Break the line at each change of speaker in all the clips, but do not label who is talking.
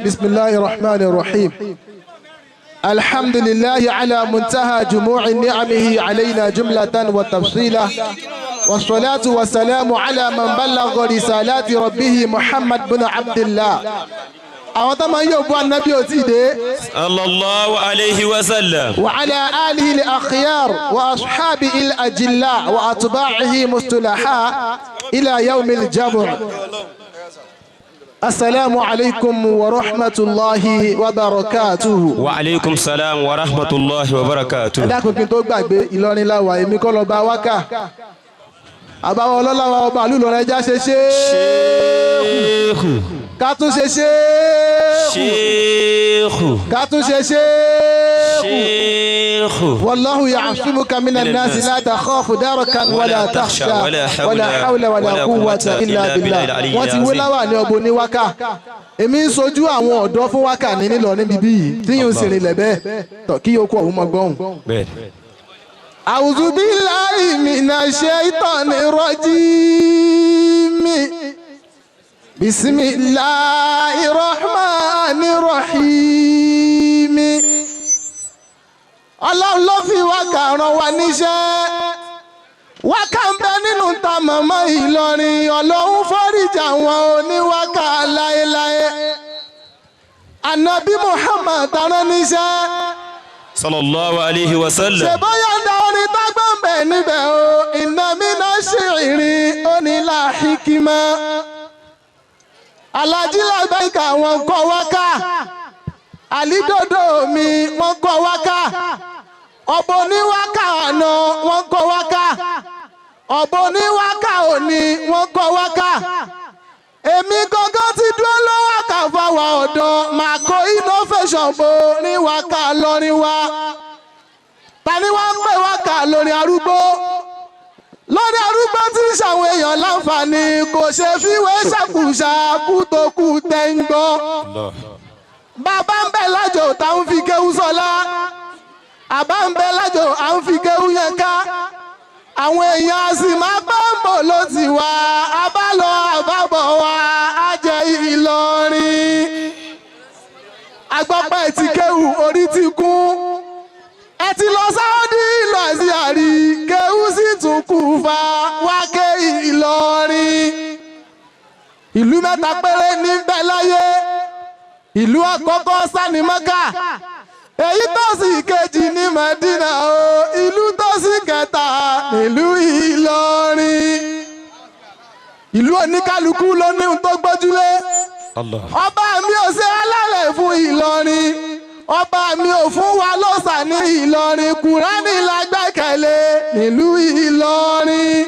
بسم الله الرحمن الرحيم. الحمد لله على منتهى جموع نعمه علينا جملة وتفصيلا، والصلاة والسلام على من بلغ رسالات ربه محمد بن عبد الله.
صلى الله عليه وسلم
وعلى آله الأخيار وأصحابه الأجلاء وأتباعه مصطلحا إلى يوم الجمع. السلام عليكم ورحمة الله وبركاته.
وعليكم السلام ورحمة الله وبركاته.
dákun kí n tó gbàgbé Ìlọrin la wà èmi kọ́ lọ bá wákà àbáwọ̀ ọlọ́lá wa ọba àlú Ìlọrin ẹja ṣe ṣéèkù ká tún ṣe ṣéèkù ká tún ṣe ṣéèkù. wallahu ya'simuka minan nasi la takhafu darakan wala takhsha wala hawla wala quwwata illa billah. wọ́n ti wé láwà ní ọgbọ́n ní wákà èmi ń sojú àwọn ọ̀dọ́ fún wákà ní nílọrin bíbí yìí tí yóò sì rìn lẹ́bẹ̀ẹ́ tọ̀ kí yóò kó ọ̀hún mọ́ gbọ́hùn. A'udhu billahi minash shaitanir rajim. Bismillahir rahmanir rahim. Ọlọ́run ló fi wákà rán wa níṣẹ́. Wákà ń bẹ nínú ta màmá Ìlọrin. Ọlọ́run foríjà wọn oníwákà láéláé. Ànábì Muhammad tàrán níṣẹ́.
Sallallahu alayhi wa sallam.
Ṣé bóyá ń da orin tágbọ́n bẹ̀ níbẹ̀ o? Inna mina shi'ri onílà hikima. Alhaji Labaika wọn kọ́ wákà. Àlídòdò mi wọ́n kọ́ wákà. Ọ̀bọ oníwákà àná wọ́n kọ́ wákà. Ọ̀bọ oníwákà òní wọ́n kọ́ wákà. Èmi gangan ti dúró lọ́wọ́ kà fáwọn ọ̀dọ́ màá kó innovation bo ní wákà lọ́rin wa. Ta ni wọ́n ń pè wákà lórí arúgbó? Lórí arúgbó tí ń ṣàwọn èèyàn láǹfààní kò ṣe fíwé ṣàkùṣàkù tó kù tẹ́ ń gbọ́. Bàbá ń bẹ lájò tá ń fi kéwú sọlá. Àbá ń bẹ lájò à ń fi kéwú yẹn ká. Àwọn èèyàn a sì máa gbọ́ ń bò ló ti wá. Abálọ àbábọ̀ wa á jẹ Ìlọrin. Agbọ́pẹ́ ti kéwú orí ti kún. Ẹ ti lọ Sáúdí lọ sí àrí. Kéwú sì tún kù fa wáké Ìlọrin. Ìlú mẹ́ta péré ní bẹ̀ láyé. Ìlú àkọ́kọ́ sani Mẹ́kà. Èyí tó sì kejì ní Mẹ́dínà o. Ìlú tó sì kẹta nílùú Ìlọrin. Ìlú oníkálukú ló ní ohun tó gbójúlé. Ọba mi ò ṣe alálẹ̀ fún Ìlọrin. Ọba mi ò fún wa lọ́sà ní Ìlọrin. Kùránì la gbẹ́kẹ̀lé nílùú Ìlọrin.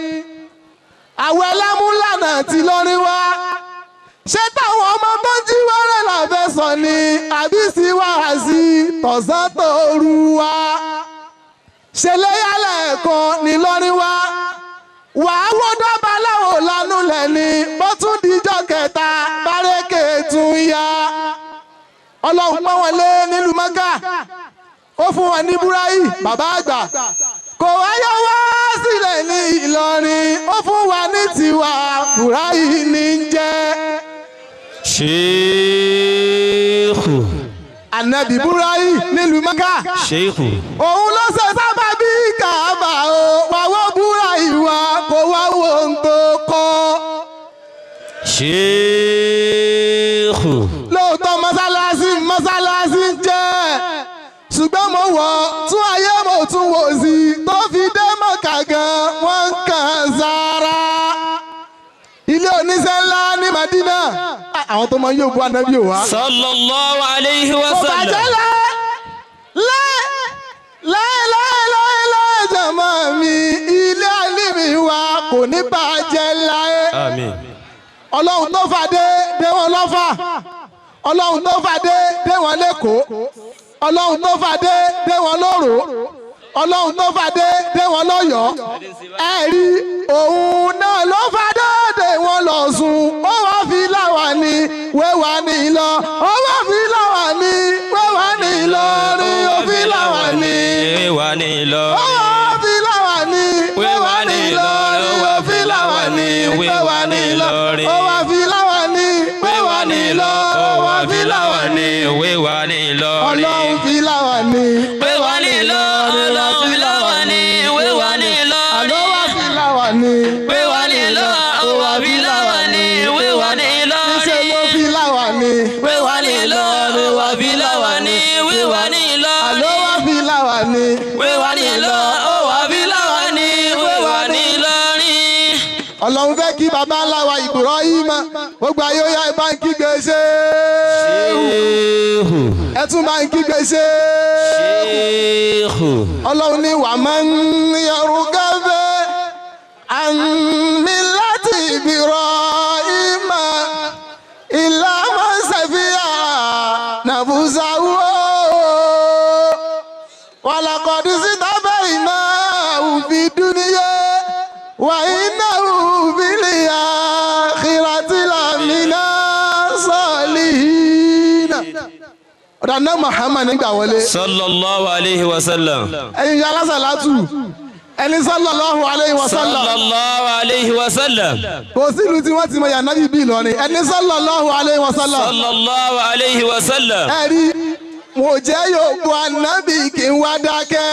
Àwọn ẹlẹ́múlànà ti lọ́rin wá. Ṣé táwọn ọmọ tó jí wẹ́rẹ́ là fẹ́ sọ ni àbí sí wàásì tọ̀sán tòru wa? Ṣe léyàlẹ̀ kan ní lọ́rin wá. Wàá wó dọ́ba láwọn lánú lẹ́ni bó tún dijọ́ kẹta bárẹ́kẹ̀ tún yá. Ọlọ́run pọ́n wọn lé nílùú Mẹ́kà. Ó fún wọn ní búráì bàbá àgbà. Kò wáyé wá sílẹ̀ ní Ìlọrin. Ó fún wa ní tiwa búráì ní jẹ́.
Sheikhu.
Ànábì búráì nílùú Mẹ́kà.
Sheikhu.
Òun ló ṣe sábà bí Kàábà o. Wàwọ́ búráì wa kò wá wo ohun tó kọ́.
Sheikhu.
Lóòótọ́ mọ́sálásí ń jẹ́. Ṣùgbọ́n mo wọ̀ tún ayé mo tún wò sí tó fi dé Mọ́kà gan wọ́n ń kàn sára. Ilé oníṣẹ́ ńlá ní Madina. Àwọn tó máa ń yóò bú Ànábì wá.
Sallallahu alayhi wa sallam.
Kò bàjẹ́ láé jàmọ́ mi. Ilé àlìmí wa kò ní bàjẹ́ láé.
Àmín.
Ọlọ́run tó fàdé dé wọn lọ́fà. Ọlọ́run tó fàdé dé wọn lẹ́kọ̀ọ́. Ọlọ́run tó fàdé dé wọn lóró. Ọlọ́run tó fàdé dé wọn lọ́yọ̀ọ́. Ẹ̀rí òun náà ló fàdé dé wọn lọ́ṣun. Ó wá fi láwà ní wéwà ní lọ. Ó wá fi láwà ní wéwà ní Ìlọrin. Ó fi láwà ní
wéwà ní lọ.
Ó wá fi láwà ní wéwà ní Ìlọrin. Ó wá fi láwà ní wéwà ní Ìlọrin. Ó wá fi láwà ní wéwà ní Ìlọrin. Ó wá fi láwà
ní wíwá ní Ìlọrin.
Ọlọ́run fi láwa ní.
Wíwá ní Ìlọrin. Ọlọ́run fi láwa ní wíwá ní Ìlọrin.
Àlọ́ wá fi láwa ní.
Wíwá ní Ìlọrin. Ó wá fi láwa ní wíwá ní Ìlọrin.
Níṣẹ́ ló fi láwa ní.
Wíwá ní Ìlọrin. Ó wá fi láwa ní wíwá ní Ìlọrin.
Àlọ́ wá fi láwa ní.
Wíwá ní Ìlọrin. Ó wá fi láwa ní wíwá ní Ìlọrin.
Ọlọ́run fẹ́ kí baba ńlá wa Ibrahima gbogbo ayé ó yá ẹ bá ń kígbe ṣe ẹ tún bá ń kígbe ṣe Ọlọ́run ní wà máa ń yọrù gáfẹ́ àmì láti Ibrahima ìlànà ṣẹ̀fíà nàbùsàwò wàlàkọ̀dù sí tábà iná òfin dúníyé wà iná òfin àkìràtì làmìnà sọ̀lìhìnà. ọ̀dà náà Muhammad nígbà wọlé.
Sallallahu alayhi wa sallam.
ẹ̀yin ìyá alásàlátù ẹni sallallahu alayhi wa sallam.
Sallallahu alayhi wa sallam.
kò sí ìlú tí wọ́n ti mọ yànnàbí bí Ìlọrin ẹni sallallahu alayhi wa sallam.
Sallallahu alayhi wa sallam.
ẹ̀rí mo jẹ́ yóò bu ànábì kí n wá dákẹ́.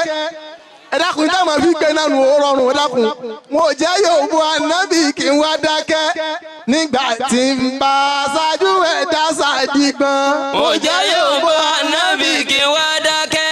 ẹ dákun tí a máa fi gbé náà nù ó rọrùn ẹ dákun. mo jẹ́ yóò bu ànábì kí n wá dákẹ́. nígbà tí n bá ṣáájú ẹ̀ dá ṣàdìgbọ́n.
Mo jẹ́ yóò bọ́ ànábì kí wá dákẹ́.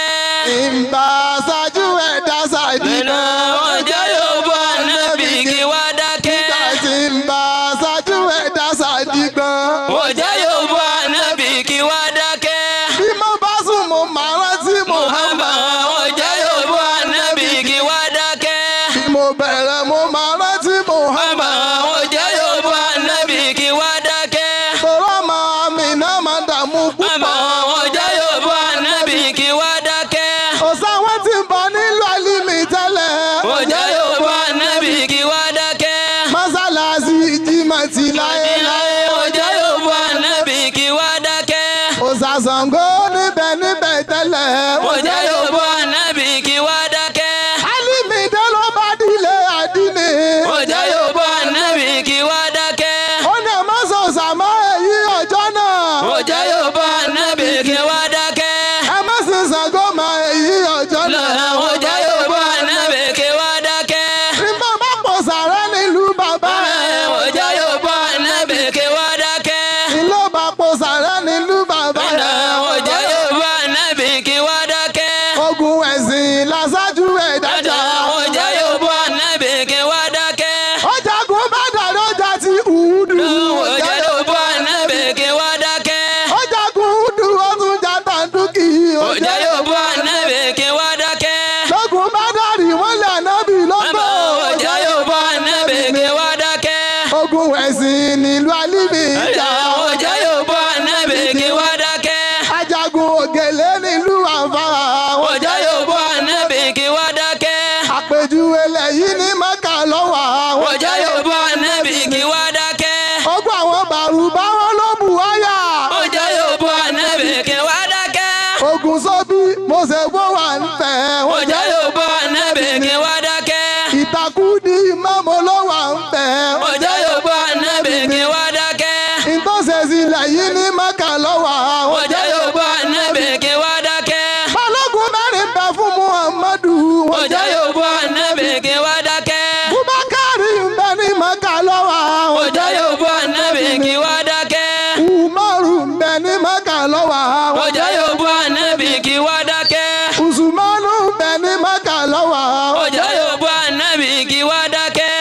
n bá ṣáájú ẹ̀ dá ṣàdìgbọ́n.
Mo jẹ́ yóò bọ́ ànábì kí wá dákẹ́.
nígbà tí n bá ṣáájú ẹ̀ dá ṣàdìgbọ́n.
Mo jẹ́ yóò bọ́ ànábì kí wá dákẹ́.
bí mo bá sùn mo máa rántí Muhammad.
Mo jẹ́ yóò bọ́ ànábì kí wá dákẹ́.
bí mo bẹ̀rẹ̀ mo máa rántí Muhammad.
Mo jẹ́ yóò bọ́ ànábì kí wá dákẹ́.
tọ́lá máa mi náà máa dààmú púpọ̀.
Mo jẹ́ yóò bọ́ ànábì kí wá dákẹ́.
kò sáwọn tí ń bọ̀ nílùú àlìmí tẹ́lẹ̀.
Mo jẹ́ yóò bọ́ ànábì kí wá dákẹ́.
mọ́sálásí jímọ̀ ti láéláé.
Mo jẹ́ yóò bọ́ ànábì kí wá dákẹ́.
kò sàṣàngó níbẹ̀ níbẹ̀ tẹ́lẹ̀.
Mo jẹ́ yóò bọ́ ànábì kí wá dákẹ́.
àlìmí dé ló bá dílé àdínì.
Mo jẹ́ yóò bọ́ ànábì kí wá dákẹ́.
ó ní ẹ má sọ sàmọ́ èyí ọjọ́ náà.
Mo jẹ́ yóò bọ́ ànábì kí wá dákẹ́.
ẹ má sì Ṣàngó mọ́ èyí ọjọ́ náà.
Mo jẹ́ yóò bọ́ ànábì kí wá dákẹ́.
nígbà bá pọ̀ sàrẹ́ nílùú bàbá ẹ̀.
Mo jẹ́ yóò bọ́ ànábì kí wá dákẹ́.
ìlú bá pọ̀ sàrẹ́ nílùú bàbá ẹ̀.
Mo jẹ́ yóò bọ́ ànábì kí wá dákẹ́.
ogun ẹ̀sìn làṣáájú ẹ̀ dájà.
Mo jẹ́ yóò bọ́ ànábì kí wá dákẹ́.
ó jagun Bádàr ọjà ti Uhud.
Mo jẹ́ yóò bọ́ ànábì kí wá dákẹ́.
ó jagun Uhud ó tún jà Tàǹdùkì.
Mo jẹ́ yóò bọ́ ànábì kí wá dákẹ́.
lógun Bádàr wọ́n lé ànábì lọ́gbọ̀.
Mo jẹ́ yóò bọ́ ànábì kí wá dákẹ́.
ogun ẹ̀sìn nílùú àlìmí ìjà.
Mo jẹ́ yóò bọ́ ànábì kí wá dákẹ́.
ajagun Ògèlè nílùú Àǹfàrà.
Mo jẹ́ yóò bọ́ ànábì kí wá dákẹ́.
àpèjúwe lẹ́yìn ní Mẹ́kà lọ́wọ́ àwọn.
Mo jẹ́ yóò bọ́ ànábì kí wá dákẹ́.
ogun àwọn bàrùbá wọn ló bù wáyà.
Mo jẹ́ yóò bọ́ ànábì kí wá dákẹ́.
ogun sóbí Mósè gbó wà ń fẹ́.
Mo jẹ́ yóò bọ́ ànábì kí wá dákẹ́.
ìtàkùdí mọ́mọ́ ló wà ń fẹ́.
Mo jẹ́ yóò bọ́ ànábì kí wá dákẹ́.
ìtọ́sẹ̀sì lẹ́yìn ní Mẹ́kà lọ́wọ́ àwọn.
Mo jẹ́ yóò bọ́ ànábì kí wá dákẹ́.
balógun mẹ́rin bẹ fún Muhammadu.
Mo jẹ́ yóò bọ́ ànábì kí wá dákẹ́.
Bubakari ń bẹ ní Mẹ́kà lọ́wọ́ àwọn.
Mo jẹ́ yóò bọ́ ànábì kí wá dákẹ́.
Umaru ń bẹ ní Mẹ́kà lọ́wọ́ àwọn.
Mo jẹ́ yóò bọ́ ànábì kí wá dákẹ́.
Usmanu ń bẹ ní Mẹ́kà lọ́wọ́ àwọn.
Mo jẹ́ yóò bọ́ ànábì kí wá dákẹ́.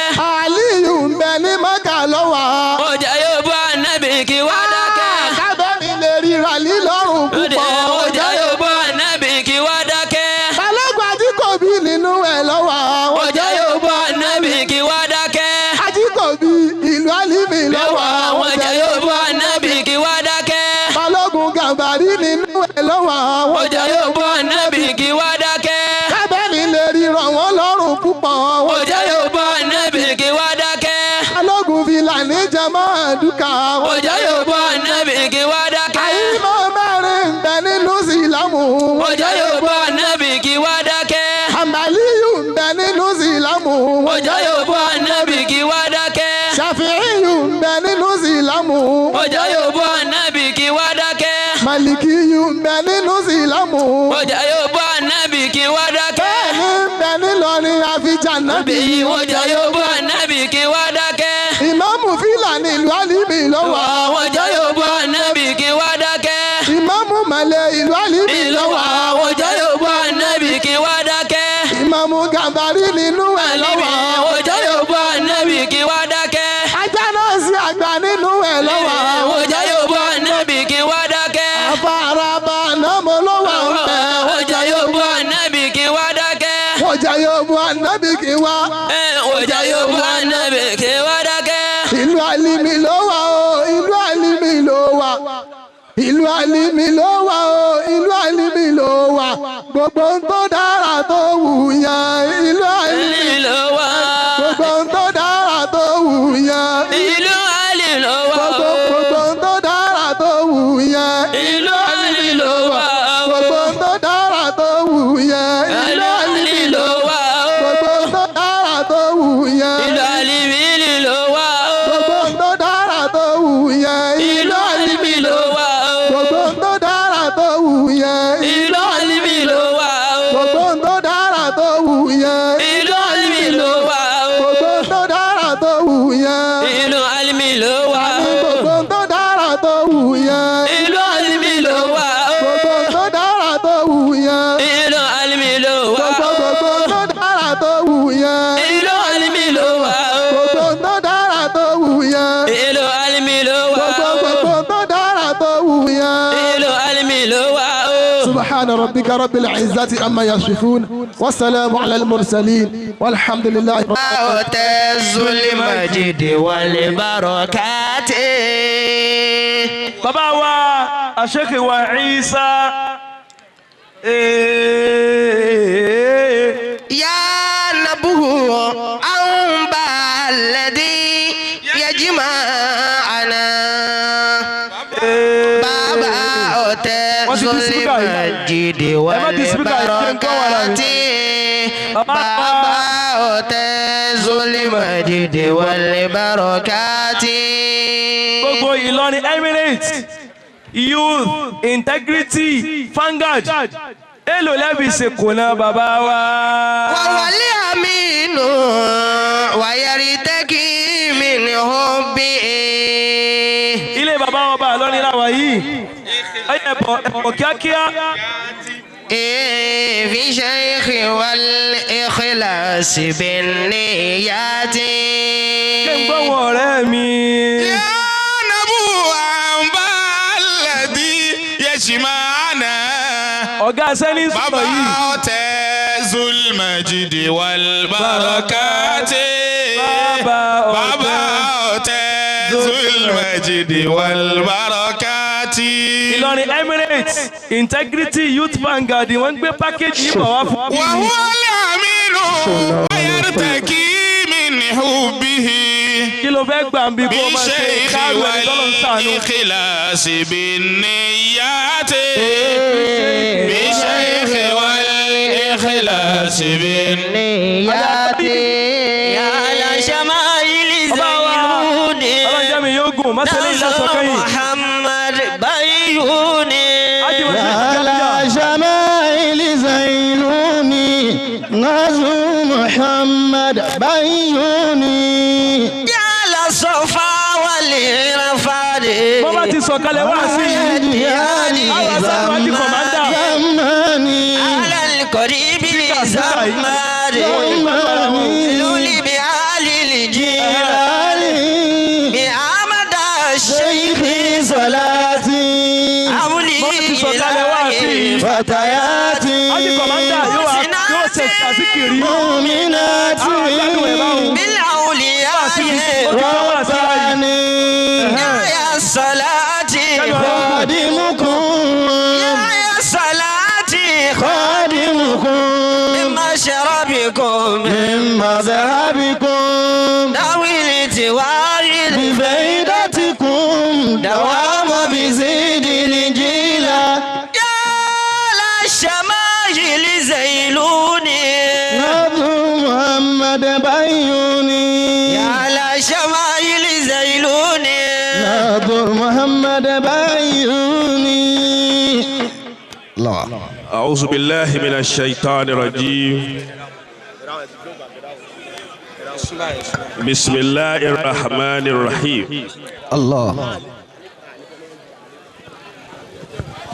Aliyu ń bẹ ní Mẹ́kà lọ́wọ́ àwọn.
Mo jẹ́ yóò bọ́ ànábì kí wá dákẹ́.
kábẹ́ni lè ríra lílọ́rùn púpọ̀.
Mo jẹ́ yóò bọ́ ànábì kí wá dákẹ́.
balógun Ajíkòbí nínú ẹ̀ lọ́wọ́ àwọn.
Mo jẹ́ yóò bọ́ ànábì kí wá dákẹ́.
Ajíkòbí ìlú Àlìmí lọ́wọ́ àwọn.
Mo jẹ́ yóò bọ́ ànábì kí wá dákẹ́.
balógun Gàmbàrí nínú ẹ̀ lọ́wọ́ àwọn.
Mo jẹ́ yóò bọ́ ànábì kí wá dákẹ́.
kábẹ́ni lè ríra wọ́n lọ́rùn púpọ̀.
Mo jẹ́ yóò bọ́ ànábì kí wá dákẹ́.
balógun Fìlàní jẹmọ́ àdúkà.
Mo jẹ́ yóò bọ́ ànábì kí wá dákẹ́.
àyímọ́ mẹ́rin ń bẹ nínú Ìsìlámù.
Mo jẹ́ yóò bọ́ ànábì kí wá dákẹ́.
Àmàlíyù ń bẹ nínú Ìsìlámù.
Mo jẹ́ yóò bọ́ ànábì kí wá dákẹ́.
Ṣàfíìyù ń bẹ nínú Ìsìlámù.
Mo jẹ́ yóò bọ́ ànábì kí wá dákẹ́.
Màlìkí yìí ń bẹ nínú Ìsìlámù.
Ọjà yóò bọ́ ànábì kí wá dákẹ́.
Bẹ́ẹ̀ni ń bẹ nílọrin àfijà nábì.
Ọjà yóò bọ́ ànábì kí wá dákẹ́.
Ìmáàmù Fílàní ìlú Àlímì ló wà.
Ọjà yóò bọ́ ànábì kí wá dákẹ́.
Ìmáàmù Màlẹ̀ ìlú Àlímì ló wà.
Ọjà yóò bọ́ ànábì kí wá dákẹ́.
Ìmáàmù Gàmbàrí nínú ẹ̀ ló wà.
Ọjà yóò bọ́ ànábì kí wá dákẹ́.
Ajá náà sí àgbà nínú ẹ̀ ló wà.
Ọjà yóò bọ́ ànábì kí wá dákẹ́.
Àfàràbà náà mo ló wà ń bẹ̀.
Ọjà yóò bọ́ ànábì kí wá dákẹ́.
Ọjà yóò bọ́ ànábì kí wá.
Ọjà yóò bọ́ ànábì kí wá dákẹ́.
Ìlú Àlímì ló wà o, ìlú Àlímì ló wà. Ìlú Àlímì ló wà o, ìlú Àlímì ló wà. Gbogbo ń tó dára tó wù yàn, ìlú Àlímì
ló wà.
Gbogbo ń tó dára tó wù yàn.
Ìlú Àlímì ló wà.
Gbogbo ń tó dára tó wù yàn.
Ìlú Àlímì ló wà.
Gbogbo ń tó dára tó wù yàn.
Ìlú Àlímì ló wà.
Gbogbo ń tó dára tó wù yàn.
Ìlú Àlímì ló wà.
Gbogbo ń tó dára tó wù yàn.
Ìlú Àlímì ló wà.
Gbogbo ń tó dára tó wù yàn.
Ìlú Àlímì ló wà.
Gbogbo ń tó dára tó wù yàn.
Ìlú Àlímì ló wà.
Gbogbo ń tó dára tó wù yàn.
Ìlú Àlímì ló wà.
Gbogbo ń tó dára tó wù yàn.
Ìlú Àlímì ló wà.
Gbogbo ń tó dára tó wù yàn.
Ìlú Àlímì ló wà.
Gbogbo ń tó dára tó wù yàn.
Ìlú Àlímì ló wà.
Gbogbo ń tó dára tó wù yàn.
Ìlú Àlímì ló wà.
Gbogbo ń tó dára tó wù yàn.
Ìlú Àlímì ló wà.
سبحان ربك رب العزة عما يصفون والسلام على المرسلين والحمد لله رب
المجد والبركات.
bàbá wa àṣekè wa Ìsá
يا نبوه أنبا الذي يجمعنا بابا أتزل المجد والبركات بابا أتزل المجد والبركات.
gbogbo Ìlọrin Emirates youth integrity Vanguard èlò lẹ́bi ìsìnkú náà bàbá wa.
wàwálé àmínú wàyẹ̀rì tẹ́kì mí ní hóbì.
ilé bàbá wọn bá lọ́ní láwọn yìí ẹ̀bọ̀ kíákíá.
في شيخ والإخلاص بالنيات.
kí n gbọ́ wọn ọ̀rẹ́ mi.
يا نبوة أنبا الذي يجمعنا
ọ̀gá sẹ́ni sọ̀rọ̀ yìí.
بابا ذو المجد والبركات بابا ذو المجد والبركات.
Ìlọrin Emirates integrity youth Vanguard wọ́n gbé pákéjì yìí bọ̀ wá fún mi.
وهو الأمين ويرتكي من حبه
kí ló fẹ́ gbà ń bí kó o máa ṣe
بالشيخ
káàlù ẹni tọ́lọ́ ń sànú.
والإخلاص بالنيات بالشيخ والإخلاص بالنيات.
يا لشمائل زينوني
ọlọ́jà mi yóò gùn mọ́sálẹ́ ìlàsọ̀kan yìí.
محمد بيوني.
على شمائل زينوني نزل محمد بيوني
يا لصفا والإرفاد.
bọ́bá ti sọ̀kalẹ̀ wá sí i. àwọn aṣáájú àti kọ̀mándà.
على القريب زمان لولي بعلي الجيل بأحمد الشيخ
صلاتي
أولي
فتياتي
àti kọ̀mándà yóò ṣe àzíkìrì.
مؤمنات
بالأولياء
رباني
يا الصلاة
خادمكم
يا الصلاة
خادمكم
من مشربكم
من مذهبكم
ذوي التوارث
بفائدتكم دوام بزيد الجيلة
يا للشمائل زيلوني
نبض محمد بيوني
يا للشمائل زيلوني
نبض محمد بيوني
الله.
أعوذ بالله من الشيطان الرجيم. بسم الله الرحمن الرحيم.
الله.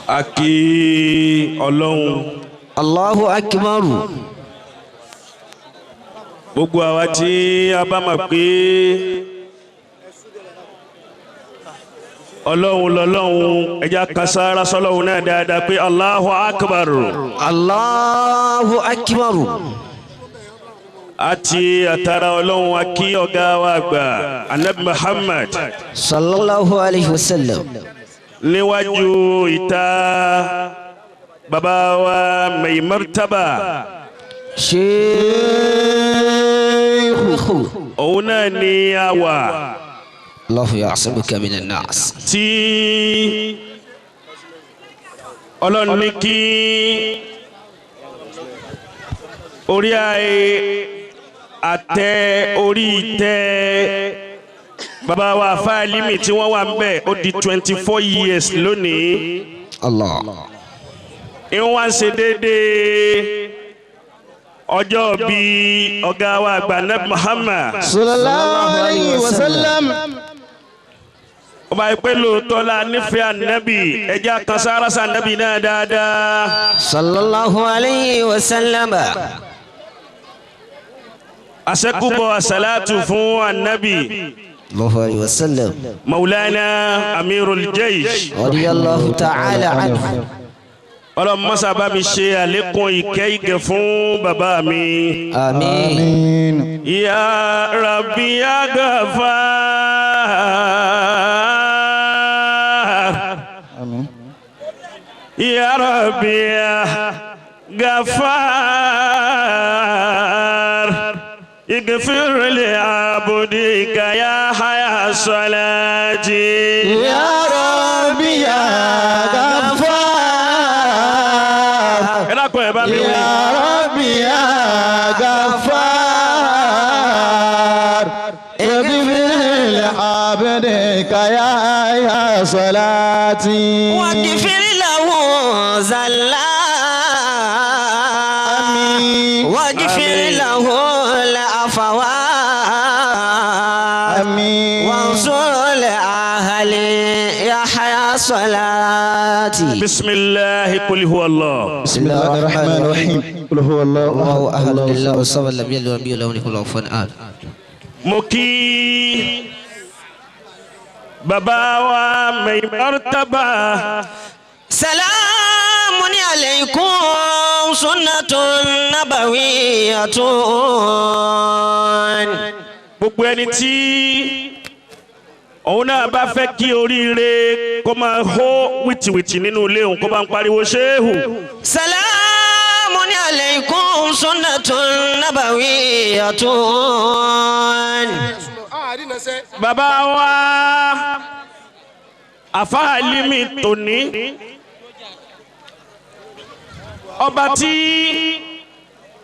Aki Ọlọ́run.
Allahu akbar.
Gbogbo àwa tí a bá mọ̀ pé Ọlọ́run lọ́lọ́run ẹ jẹ́ ká sára sọ́lọ́run náà dáadáa pé Allahu akbar.
Allahu akbar.
Àti àtàrà Ọlọ́run akí ọ̀gá wa àgbà Ànábì Muhammad
Sallallahu alayhi wa sallam.
níwájú ìta bàbá wa Mai Martaba.
Sheikhu.
Òun náà ni a wà.
Allahu ya'simuka minan nas.
Tí Ọlọ́run ní kí orí àtẹ orí ìtẹ́ bàbá wa Fálímì tí wọ́n wà ń bẹ̀ ó di 24 years lónìí.
Allah.
Ìwọ́n wá ń ṣe déédéé ọjọ́ bí ọ̀gá wa àgbà Ànábì Muhammad
sallallahu alayhi wa sallam.
ó bá yẹ pé lóòótọ́ la nífẹ̀ẹ́ Ànábì ẹja kan sára sí Ànábì náà dáadáa.
Sallallahu alayhi wa sallam.
Àṣẹ́kùbọ̀ àṣàlátù fún Ànábì
Allahu alayhi wa sallam.
Maulana Amirul Jaysh.
Radiyallahu ta'ala anhu.
Ọlọ́run mọ́sá bá mi ṣe àlékún ìkẹ́ ìgẹ̀ fún bàbá mi.
Àmín.
Ya Rabbi ya Ghaffar. Ya Rabbi ya Ghaffar. Ighfir li abdika ya haya salati.
Ya Rabbi ya Ghaffar.
Ẹ dákun ẹ bá mi wí.
Ya Rabbi ya Ghaffar. Ighfir li abdika ya salati.
واغفر له زلا واغفر له العفوات وانصر لأهل يحيى صلاتي.
بسم الله قل هو الله.
بسم الله الرحمن الرحيم. قل هو الله
الله أحد الله الصمد لم يلد ولم يولد ولم يكن له كفوا أحد.
Mo kí bàbá wa Mai Martaba.
سلام عليكم سنة نبوية.
Gbogbo ẹni tí òun náà bá fẹ́ kí oríire kó máa hó wìtìwìtì nínú ilé òun kó bá ń pariwo ṣéhù.
سلام عليكم سنة نبوية.
Bàbá wa Fálímì tòní ọba tí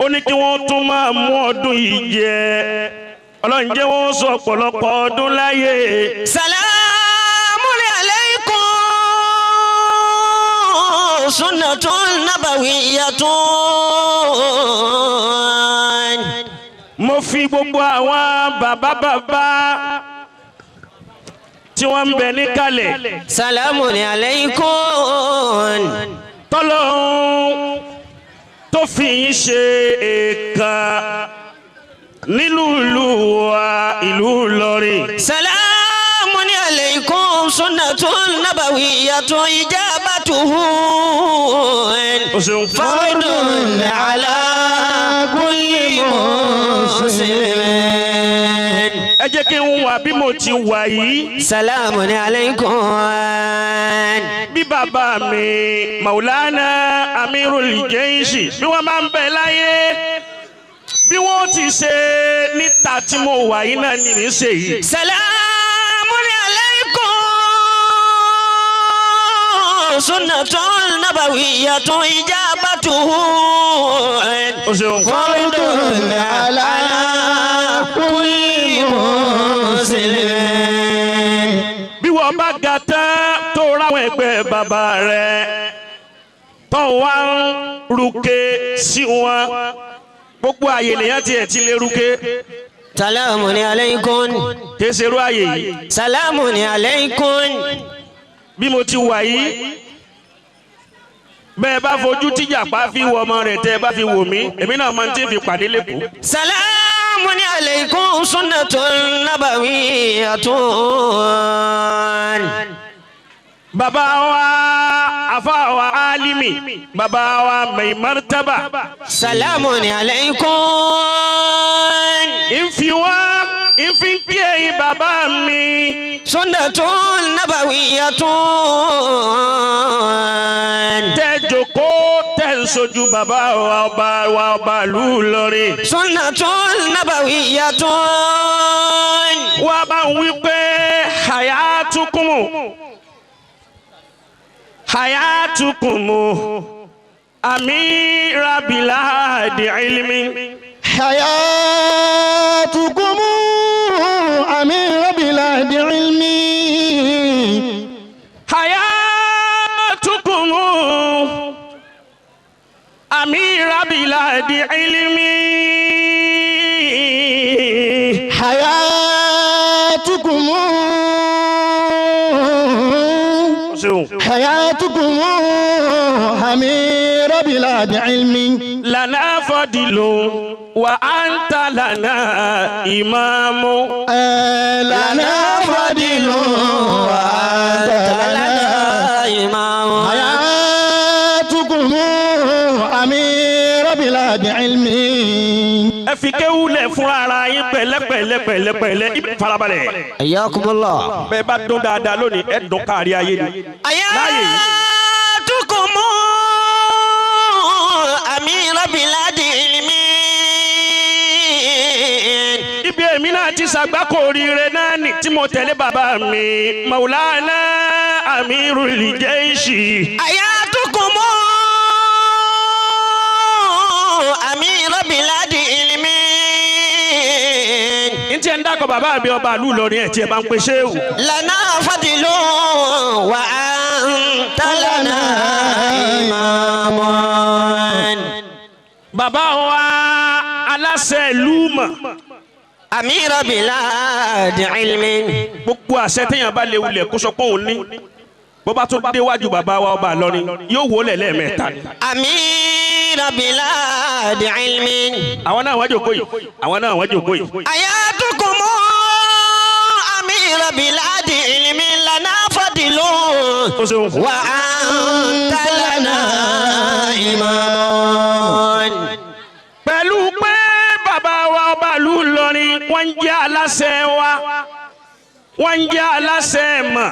ó ní kí wọ́n tún máa mú ọdún yìí jẹ Ọlọ́run jẹ́ wọ́n sọ ọ̀pọ̀lọpọ̀ ọdún láyé.
سلام عليكم سنة نبوية.
Mo fi gbogbo àwọn bàbá tí wọ́n ń bẹ níkàlẹ̀
سلام عليكم.
tọ́lọ́hún tó fi yín ṣe èèkàn nílùú ìlú wa ìlú Ìlọrin.
سلام عليكم سنة نبوية إجابته فرض على كل مسلم.
Ẹ jẹ́ kí n wà bí mo ti wà yìí.
سلام عليكم.
Bí bàbá mi Maulana Amirul Jaysh bí wọ́n máa ń bẹ láyé bí wọ́n ti ṣe níta tí mo wà yìí náà ní ní ṣe yìí.
سلام عليكم سنة نبوية إجابته فرض على كل مسلم.
Bí wọ́n bá ga tán tó ráwọn ẹgbẹ́ bàbá rẹ̀ tó wá ń ruke sí wọn gbogbo àyè lèyàn tiẹ̀ ti lè ruke.
Salamun alaykum.
tẹ̀sẹ̀rú àyè yìí.
Salamun alaykum.
bí mo ti wà yìí bẹ́ẹ̀ bá fojú tíjà pa fi wọ ọmọ rẹ̀ tẹ́ ẹ bá fi wò mí èmi náà máa ń tí fi pàdé lẹ́kọ̀ọ́.
Salamun alaykum sunnatun nabawiyyatun.
bàbá wa afa wa alimi bàbá wa mai martaba.
Salamun alaykum.
ìfi kí ẹ̀yin bàbá mi.
Sunnatun nabawiyyatun.
tẹ́ jókòó tẹ́ ń sojú bàbá wa ọba ìlú Ìlọrin.
Sunnatun nabawiyyatun.
wá bá ń wí pé hayatukumu amira biladi ilmi.
حياتكم أمير بلاد علمي
hayatukumu amira biladi ilmi.
حياتكم حياتكم أمير بلاد علمي
lana fadilu wa anta lana imamu.
لنا فضل وأنت لنا
إمام.
حياتكم أمير بلاد علمي
ẹ fi kéwúlẹ̀ fún ara yín pẹ̀lẹ́pẹ̀lẹ́ ibi farabalẹ̀.
Ayyakumullah.
bẹ́ẹ̀ bá dún dáadáa lónìí ẹ dún kárí ayé ni. láàyè yìí.
Ayatukum amira biladi ilmi.
ibi èmi náà ti ṣàgbákò oríire náà ni tí mo tẹ̀lé bàbá mi Maulana Amirul Jaishi.
Ayatukum amira biladi ilmi.
n tiẹ̀ ń dákọ̀ bàbá mi ọba ìlú Ìlọrin ẹ̀ tí ẹ bá ń pe ṣéwù.
Lana fadilu wa anta lana imamun.
bàbá wa aláṣẹ ìlú mọ̀.
Amira biladi ilmi.
gbogbo àṣẹ téèyàn bá lè wulẹ̀ kó sọ pé òun ní bó bá tún déwájú bàbá wa ọba Ìlọrin yóò wó lẹ̀ lẹ́ẹ̀mẹ́ta.
Amira biladi ilmi.
àwọn náà wọ́n jókòó yìí àwọn náà wọ́n jókòó yìí.
Ayatukum amira biladi ilmi lana fadilu
ó ṣeun.
wa anta lana imamun.
pẹ̀lú pé bàbá wa ọba ìlú Ìlọrin wọ́n ń jẹ́ aláṣẹ wa wọ́n ń jẹ́ aláṣẹ mọ̀.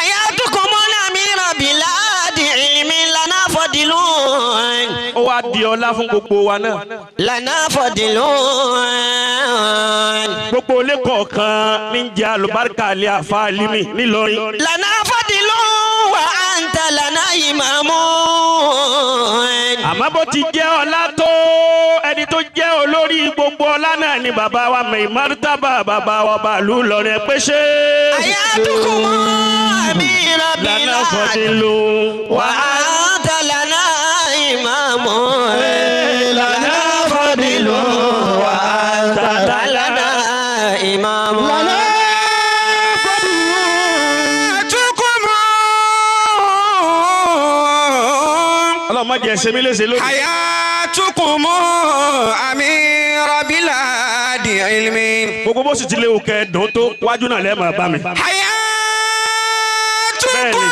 Ayatukum amira biladi ilmi lana fadilu
ó wá di ọlá fún gbogbo wa náà.
lana fadilu.
gbogbo ilé kọ̀ọ̀kan ní ń jẹ́ alùbáríkà alẹ́ àfa alimi nílọrin.
Lana fadilu wa anta lana imamun.
àmọ́ bó ti jẹ́ ọlá tó ẹni tó jẹ́ olórí gbogbo ọlá náà ni bàbá wa mai martaba bàbá wa ọba ìlú Ìlọrin ẹ pé ṣé.
Ayatukum amira
lana
biladi
fadilu
wa anta lana imamun.
lana fadilu wa anta
lana imamun.
لنا فضل
ọlọ́run má jẹ́ ẹsẹ̀ mi léṣe lónìí.
Hayatukum amira biladi ilmi.
gbogbo bó sì ti léwu kẹ́ dùn tó wájú náà lẹ́ẹ̀ máa bá mi.
Hayatukum.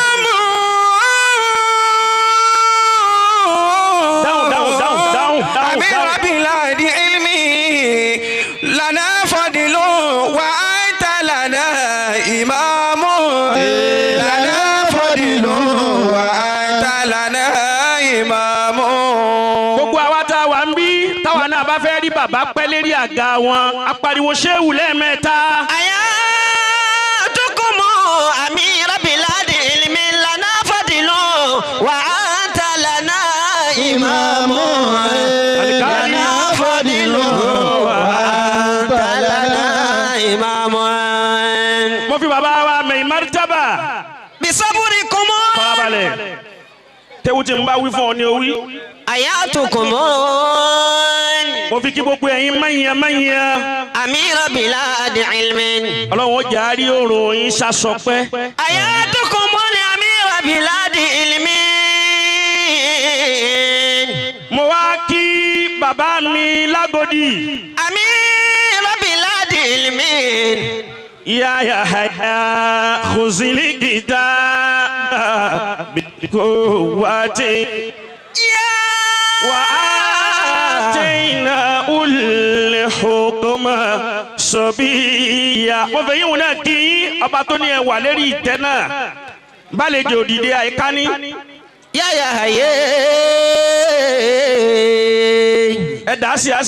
dáhùn.
Amira biladi ilmi. Lana fadilu wa anta lana imamun. Lana fadilu wa anta lana imamun.
gbogbo àwa tá a wà ń bí táwa náà bá fẹ́ rí bàbá pẹ́ lérí àga wọn apariwo ṣéwù lẹ́ẹ̀mẹ́ta.
Ayatukum amira biladi ilmi lana fadilu wa anta lana imamun. Lana fadilu wa anta lana imamun.
mo fi bàbá wa mai martaba
Bisaburikum
farabalẹ̀ tẹ́wù tí ń bá wí fún ọ ní o wí.
حياتكم
mo fi kí gbogbo ẹ̀yin mẹ́yìn.
أمير بلاد علم
ọlọ́run ó jàrí oòrùn yín ṣàṣọpẹ́.
حياتكم أمير بلاد علم
mo wá kí bàbá mi lágòdì.
أمير بلاد علم
يا يحيى خذ الكتاب بقوة وآتيناه الحكم صبيا. mo fẹ́ yín wọn náà kí ọba tó ní ẹ wà lérí ìtẹ́ náà bálejò dìde àìká ní.
يا يحيى
ẹ dà á síá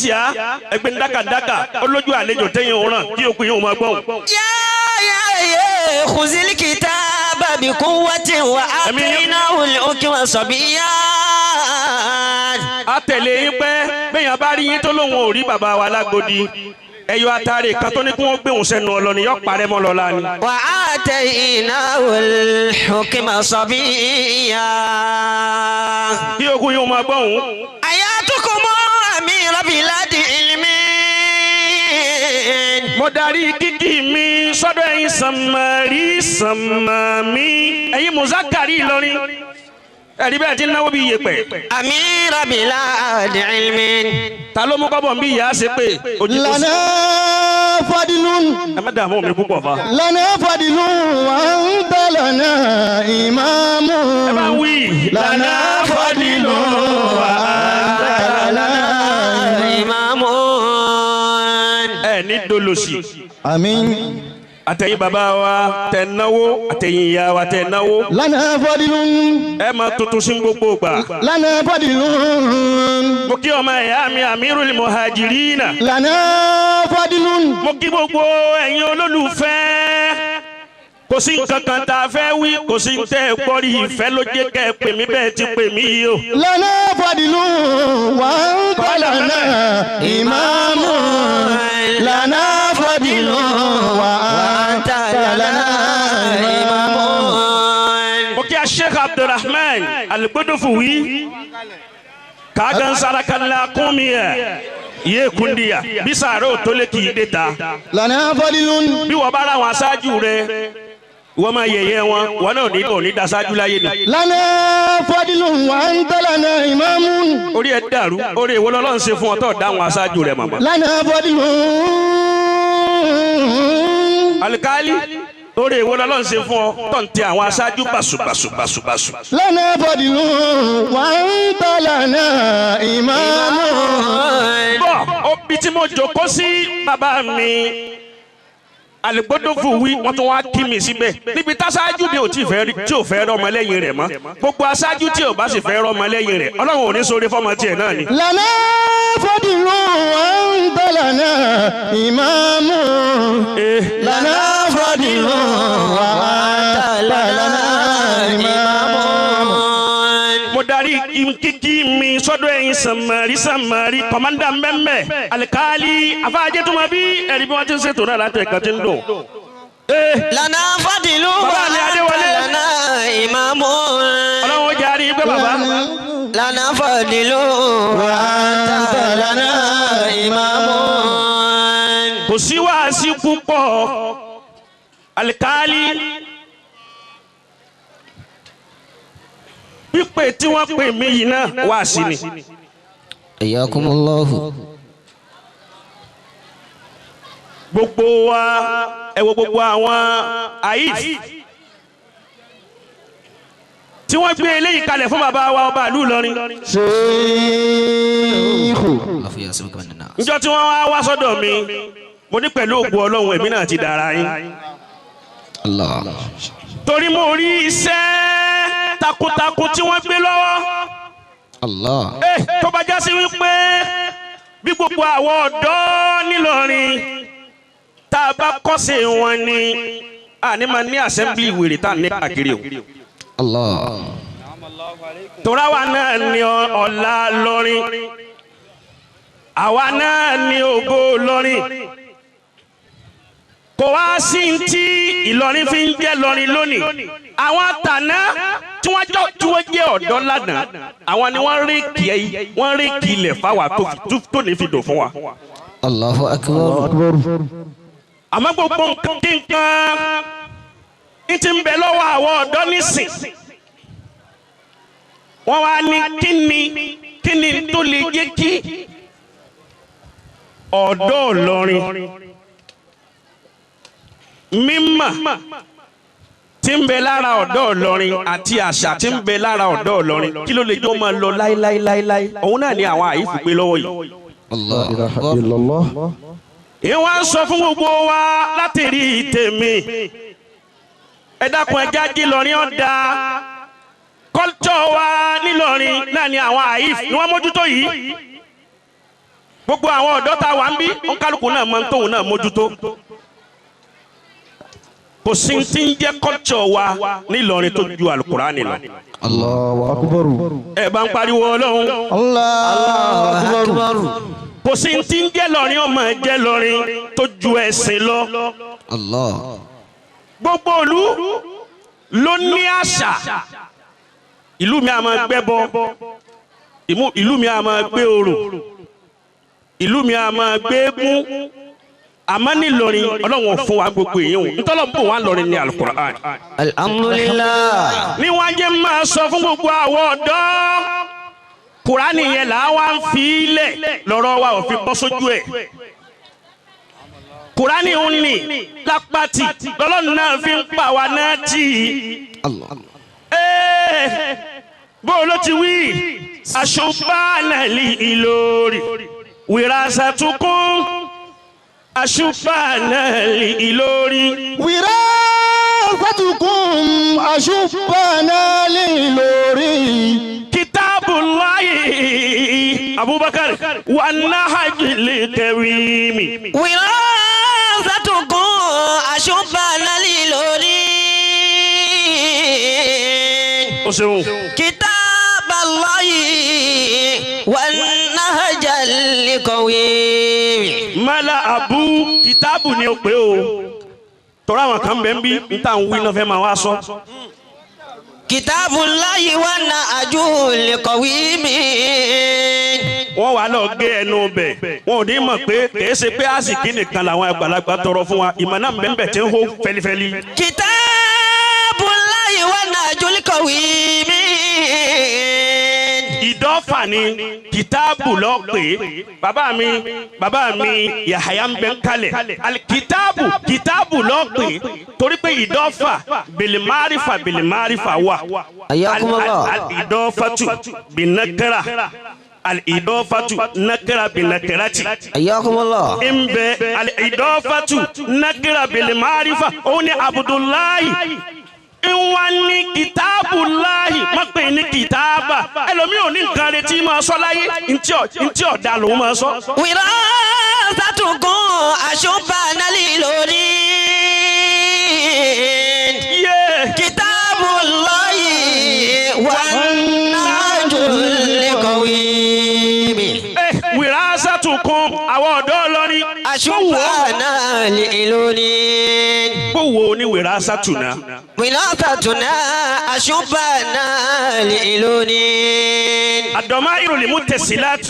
ẹgbẹ́ ní dákàdákà olójú àlejò tẹ́yìn òun náà kí òkú yín òun máa gbọ́n.
يا يحيى خذ الكتاب بقوة وآتيناه الحكم صبيا.
a tẹ̀lé yín pẹ́ bẹ́yàn bá rí yín tó lóun ò rí bàbá wa lágòdì ẹyọ atare kan tó ní kí wọ́n gbé òun sẹ́nu ọlọ́ni yọ parẹ́ mọ́ lọ́la ni.
وآتيناه الحكم صبيا.
kí òkú yín òun máa gbọ́n òun.
حياتكم أمير بلاد علم.
mo darí kíkì mi sọ́dọ̀ ẹ̀yin sàmàmí ẹ̀yin mùsákàrí Ìlọrin ẹ̀rí bẹ́ẹ̀ ti ń náwó bí iyẹ̀pẹ̀.
أمير بلاد علم.
ta ló mú kọ́bọ̀ bí ìyá ṣe pé ojú tó
lana fadilun
ẹ má dààmú mi púpọ̀ fa.
lana fadilun wa anta lana imamu.
ẹ bá ń wí.
lana fadilun wa anta lana
إمام.
ẹ ní dolosi.
àmín.
àtẹ̀yin bàbá wa tẹ̀ náwó àtẹ̀yin ìyá wa tẹ̀ náwó.
lana fadilun
ẹ máa tuntun sí gbogbo gbà.
lana fadilun
mo kí ọmọ ẹ̀yà mi Amirul Muhajirina.
lana fadilun
mo kí gbogbo ẹ̀yin olólùfẹ́. kò sí nǹkan kan tá a fẹ́ wí kò sí tẹ́ ẹ gbọ́ rí ìfẹ́ ló jẹ́ kẹ́ ẹ pè mí bẹ́ẹ̀ ti pè mí yìí o.
lana fadilun wa anta lana imamu. lana fadilun wa anta lana imamu.
mo kí a Sheikh Abdulrahman Al-Godofuwi kaagan sarakala kúnmiya yé kundiya bisaaro tole kì í de ta.
lana fadilun
bí wọ́n bá ra àwọn aṣáájú rẹ̀ wọ́n máa yẹ̀yẹ́ wọn wọn náà ní daṣáájú láyé ni.
lana fadilun wa anta lana imamu.
orí ẹ dàrú orí èwo lọ́lọ́run ṣe fún ọ tó dá àwọn aṣáájú rẹ̀ màmá.
lana fadilun
alikali orí èwo lọ́lọ́run ṣe fún ọ tó ń tẹ àwọn aṣáájú bàṣubàṣu.
lana fadilun wa anta lana imamu.
bọ́ obi tí mo jókòó sí bàbá mi Al-Godofuwi wọ́n tún wá kí mi síbẹ̀ níbi táṣáájú mi ò tí ò fẹ́ rọ́mọ lẹ́yìn rẹ̀ mọ́ gbogbo aṣáájú tí ò bá sì fẹ́ rọ́mọ lẹ́yìn rẹ̀ Ọlọ́run ò ní sóore fọ́mọ tiẹ̀ náà ni.
lana fadilun wa anta lana imamu. lana fadilun wa anta lana imamu.
mo darí kíkí mi sọ́dọ̀ ẹ̀yin sàmárì kọ̀mándà mbẹ́mbẹ́ alikali afáàjẹ́ tó ma bí ẹ̀rí bí wọ́n ti ń ṣètò náà láti ẹ̀ka tí ń dùn.
لنا فضل لنا إمام.
Ọlọ́run ó jarí pé bàbá.
لنا فضل وأنت لنا إمام.
kò sí wàásù púpọ̀ alikali pípé tí wọ́n pè mí yìí náà wàásù ni.
حياكم الله.
gbogbo wa ẹ wo gbogbo àwọn àyíf tí wọ́n gbé eléyìí kalẹ̀ fún bàbá wa ọba ìlú Ìlọrin.
sheikhu.
عفوا يا سبك من الناس.
níjọ́ tí wọ́n wá sọ́dọ̀ mi mo ní pẹ̀lú ògùn Ọlọ́run èmi náà ti dára yín.
الله.
torí mo rí iṣẹ́ takuntakun tí wọ́n gbé lọ́wọ́.
الله.
tó bá já sí wípé bí gbogbo àwọn ọ̀dọ́ nílọrin tá a bá kọ́sẹ̀ wọn ni àní máa ní assembly wèrè tá a ní káàkiri o.
الله.
tora wa náà ní ọ̀la lọ́rin àwa náà ní ògo lọ́rin kò wá sí ti Ìlọrin fi ń jẹ́ Ìlọrin lónìí àwọn àtàná tí wọ́n jẹ́ ọ̀dọ́ lánàá àwọn ni wọ́n rí kì ilẹ̀ fáwa tó ní fi dùn fún wa.
Allahu akbar.
àmọ́ gbogbo nǹkan n ti ń bẹ lọ́wọ́ àwọn ọ̀dọ́ nísìn wọ́n wá ní kíni tó lè jẹ́ kí ọ̀dọ́ Ìlọrin mímọ̀ tí ń bẹ lára ọ̀dọ́ Ìlọrin àti àṣà tí ń bẹ lára ọ̀dọ́ Ìlọrin kí ló lè jọ máa lọ láíláíláíláí òun náà ni àwọn àyífù gbé lọ́wọ́ yìí.
Allahu akbar.
ìyẹn wá ń sọ fún gbogbo wa láti rí tèmi ẹ dákun ẹja jí Ìlọrin ọ̀dà kọ́lítọ̀ wa nílọrin náà ni àwọn àyífù ni wọ́n mójútó yìí gbogbo àwọn ọ̀dọ́ tá a wà ń bí òǹkálùkù náà máa ń tóun náà mójútó kò sí ti ń jẹ́ kọ́lítọ̀ wa nílọrin tó ju alukurani lọ.
Allahu akbar.
ẹ bá ń pariwo Ọlọ́run.
Allahu akbar.
kò sí ti ń jẹ́ lọ́rin ọmọ ẹ̀jẹ̀ lọ́rin tó ju ẹ̀sìn lọ.
Allah.
gbogbo ìlú ló ní àṣà ìlú mi a máa gbẹ́bọ ìlú mi a máa gbé orò ìlú mi a máa gbé eégún àmọ́ ní Ìlọrin Ọlọ́run fún wa gbogbo èèyàn o ntọ́lọ́ bò wá lọ́rin ní Al-Qur'an.
Alhamdulillah.
ní wọ́n jẹ́ máa sọ fún gbogbo àwọn ọ̀dọ́ Kùránì yẹn là wá ń fi ilẹ̀ lọ́rọ̀ wa ò fi bọ́ sójú ẹ̀. Kùránì ń ní lápàtì lọ́lọ́run náà fi ń pa wa náà tì í.
Allah.
bó ló ti wí aṣùpáànà Ìlọrin wìràsàtúkún aṣùpáànà Ìlọrin.
Wirasatukum aṣùpáànà Ìlọrin.
Kitabullahi Abubakar wa nahjil karimi.
Wirasatukum aṣùpáànà Ìlọrin.
O ṣeun.
Kitabullahi wa nahjil karimi.
Mala abu kitabu ni o pé o tọ́ra àwọn kan bẹ́ẹ̀ ń bí n tà ń wí náà fẹ́ máa wá sọ.
Kitabullahi wa nahjil karimi.
wọ́n wà lọ gé ẹnu bẹ̀ wọn ò ní mọ̀ pé kìí ṣe pé àsìkí nìkan làwọn àgbàlagbà tọrọ fún wa ìmọ̀ náà bẹ́ẹ̀ bẹ́ẹ̀ tí ń hó fẹ́lifẹ́li.
Kitabullahi wa nahjil karimi.
ìdọ́fà ni kìtáàbù lọ pé bàbá mi Yahaya ń bẹ ń kalẹ̀ kìtáàbù lọ pé torí pé ìdọ́fà bìlìmárífà wà ìdọ́fàtù bìnàkẹ́rà ìdọ́fàtù nàkẹ́rà bìnàkẹ́ràtì.
Ayyakumullah.
ń bẹ ìdọ́fàtù nàkẹ́rà bìlìmárífà òun ni Abdullahi. ìwọ̀n ní kìtáàbù láàyè má pè ní kìtáàbà ẹlòmíì ò ní nǹkan retí máa sọ láyé ntí ọ̀dà lòún máa sọ.
Wirasatukum aṣùpáànà Ìlọrin. Kitabullahi wa nahjil karimi.
Wirasatukum àwọn ọ̀dọ́ Ìlọrin.
Aṣùpáànà Ìlọrin.
gbówó ní wirasatuna.
Wirasatuna aṣùpáànà Ìlọrin.
الضمائر المتصلات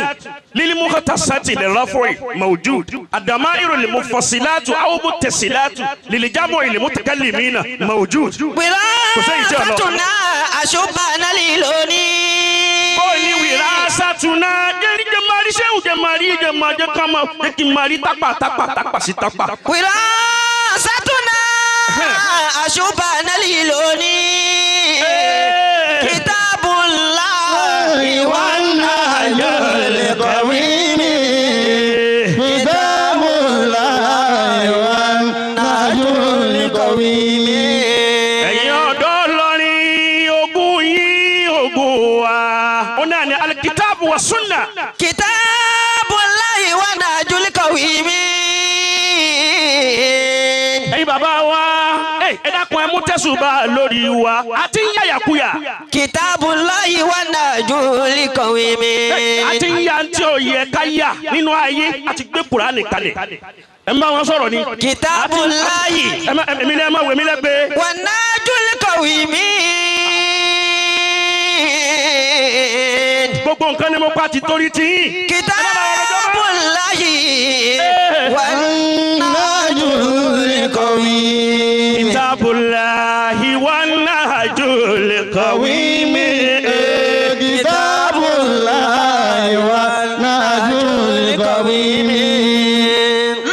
للمختصات للرفع موجود الضمائر المفصلات أو متصلات للجمع المتكلمين موجود.
Wirasatuna aṣùpáànà Ìlọrin.
Bọ́ọ̀lì wirasatuna jẹ́rìí jẹ́mari kama jẹ́kìmari tápà sí tápà.
Wirasatuna aṣùpáànà Ìlọrin. Kitabullahi wa nahjil karimi.
Kitabullahi wa nahjil karimi.
Ẹ̀yin ọ̀dọ́ Ìlọrin ogún yín ogún wa. Ó náà ní alikitaabu wa sunna.
Kitabullahi wa nahjil karimi.
Ẹ̀yin bàbá wa ẹ dákun ẹ mú tẹ̀sùn. tẹ́sùbà lórí wa àti ń yàyàkuyà.
Kitabullahi wa najul qawimi.
àti ń yà tí ò yẹ ká yà nínú ayé àti gbé Kùránì kalẹ̀. ẹ má wọn sọ̀rọ̀ ni.
Kitabullahi.
èmi ni ẹ má wèmí lẹ́gbẹ̀ẹ́.
wa najul qawimi.
gbogbo nǹkan ni mo pa ti torí tí.
Kitabullahi wa najul qawimi.
Kitabullahi wa najul qawimi.
Kitabullahi wa najul qawimi.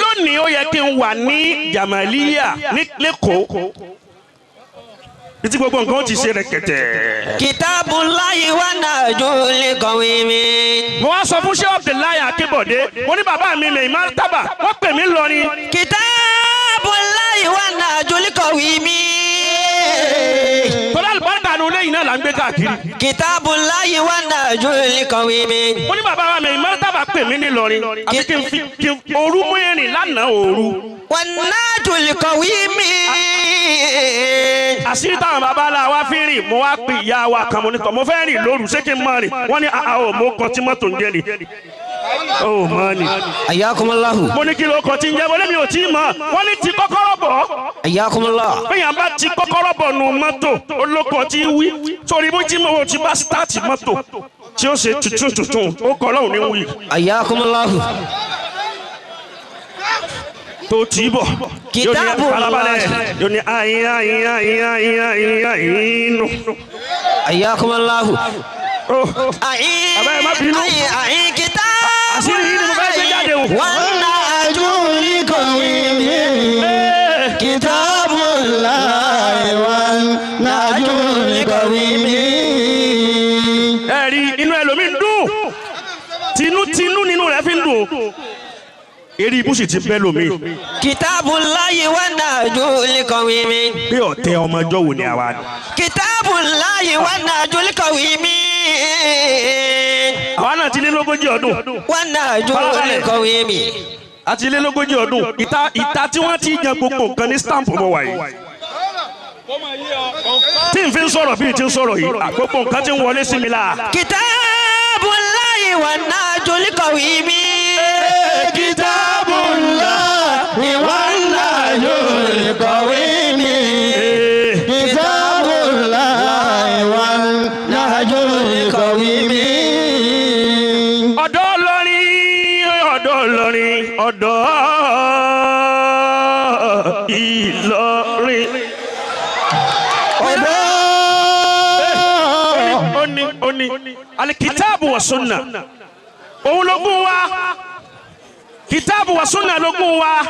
lónìí ó yẹ kí n wà ní Jamaliya ní lẹ́kọ̀ọ́ títí gbogbo nǹkan ó ti ṣe rẹ̀kẹ̀tẹ̀.
Kitabullahi wa najul qawimi.
mo wá sọ fún Sheikh Abdullahi Akínbọ̀dé mo ní bàbá mi mẹ̀ ìmọ̀ tábà wọ́n pè mí lọ́rin.
Kitabullahi wa najul qawimi.
tọ́lá àlùbáríkà nu lẹ́yìn náà là ń gbé káàkiri.
Kitabullahi wa najul qawimi.
mo ní bàbá mi mẹ̀ ìmọ̀ tábà pè mí ní lọ́rin àti kí n òru mú ìrìn lánàá òru.
Wa najul qawimi.
àṣírí táwọn bàbá la wá fi rìn mo wá pè ìyá wa kan mo ní tọ́ mo fẹ́ rìn lóru ṣé kí n máa rìn wọ́n ní àá mo kọ tí mọ́tò ń jẹ́ ni. ó mọ́ ni.
Ayakumullahu.
mo ní kí ló kọ tí ń jẹ́ mo ní mi ò tí ì mọ̀ wọ́n ní ti kọ́kọ́rọ́ bọ̀.
Ayakumullahu.
bẹ́ẹ̀ bá ti kọ́kọ́rọ́ bọ̀ nu mọ́tò olóko tí wí sórí bó ti mọ̀ o ti bá sítáàtì mọ́tò tí ó ṣe tuntun ó kọ́ lọ́hùn ní wí.
Ayakumullahu.
tó tì í bọ̀
Kitabu
yóò ní ayinú.
Ayakumullahu.
Bàbá ẹ má bínú.
Ayin kitab.
àṣírí yìí ni mo fẹ́ gbé jáde o.
Wa najul qawimi.
Kitabullahi wa najul qawimi.
ẹ̀rí inú ẹlòmíì ń dùn tinútinú nínú rẹ̀ fi ń dùn. eré ibú sì ti bẹ́ lómi.
Kitabullahi wa najul qawimi.
bí ọ̀tẹ̀ ọmọ ọjọ́ wo ni àwa ni.
Kitabullahi wa najul qawimi.
àwa náà ti lé lógójì ọdún.
Wa najul qawimi.
a ti lé lógójì ọdún. ìta tí wọ́n ti yan gbogbo nǹkan ní stamp mọ́ wa yìí. tí n fi ń sọ̀rọ̀ bí n ti ń sọ̀rọ̀ yìí gbogbo nǹkan ti ń wọlé sí mi la.
Kitabullahi wa najul qawimi.
Kitabullahi wa najul qawimi. Kitabullahi wa najul qawimi.
ọ̀dọ́ Ìlọrin ọ̀dọ́ Ìlọrin. ó ní alikitaabu wa sunna òun ló gún wa kitaabu wa sunna ló gún wa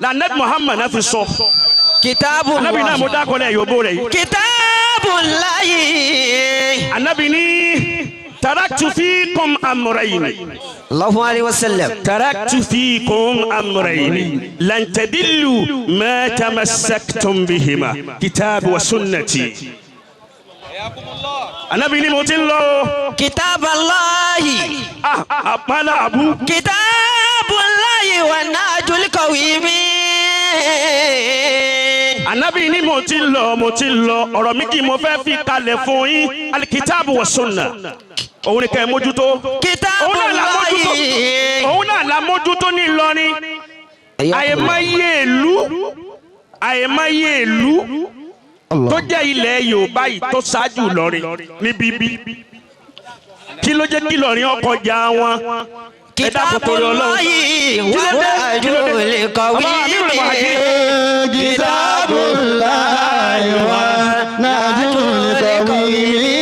la nabi Muhammad na fi sọ. anabi náà mo dákọ̀lẹ̀ yòóbó rẹ̀ yìí.
Kitabullahi.
anabi ní taraktu fiikum amrayni.
Allahu alayhi wa sallam.
taraktu fiikum amrayni lan tadillu ma tamassaktum bihima kitaabu wa sunnati. anabi ni mo ti ń lọ.
Kitabullahi.
àpàlà àbú.
Kitabullahi wa najul qawimi.
anabi ni mo ti ń lọ ọ̀rọ̀ mi kì í mo fẹ́ fi kalẹ̀ fún yín alikitaabu wa sunna òun ni kẹ́ ẹ mójútó.
Kitabullahi.
òun náà la mójútó ní Ìlọrin. àyèmáyé ìlú tó jẹ́ ilẹ̀ Yorùbá yìí tó ṣáájú Ìlọrin ní bíbí kí ló jẹ́ kí Ìlọrin ọkọ̀ já wọn.
Kitabullahi wa najul qawimi.
Kitabullahi wa najul qawimi.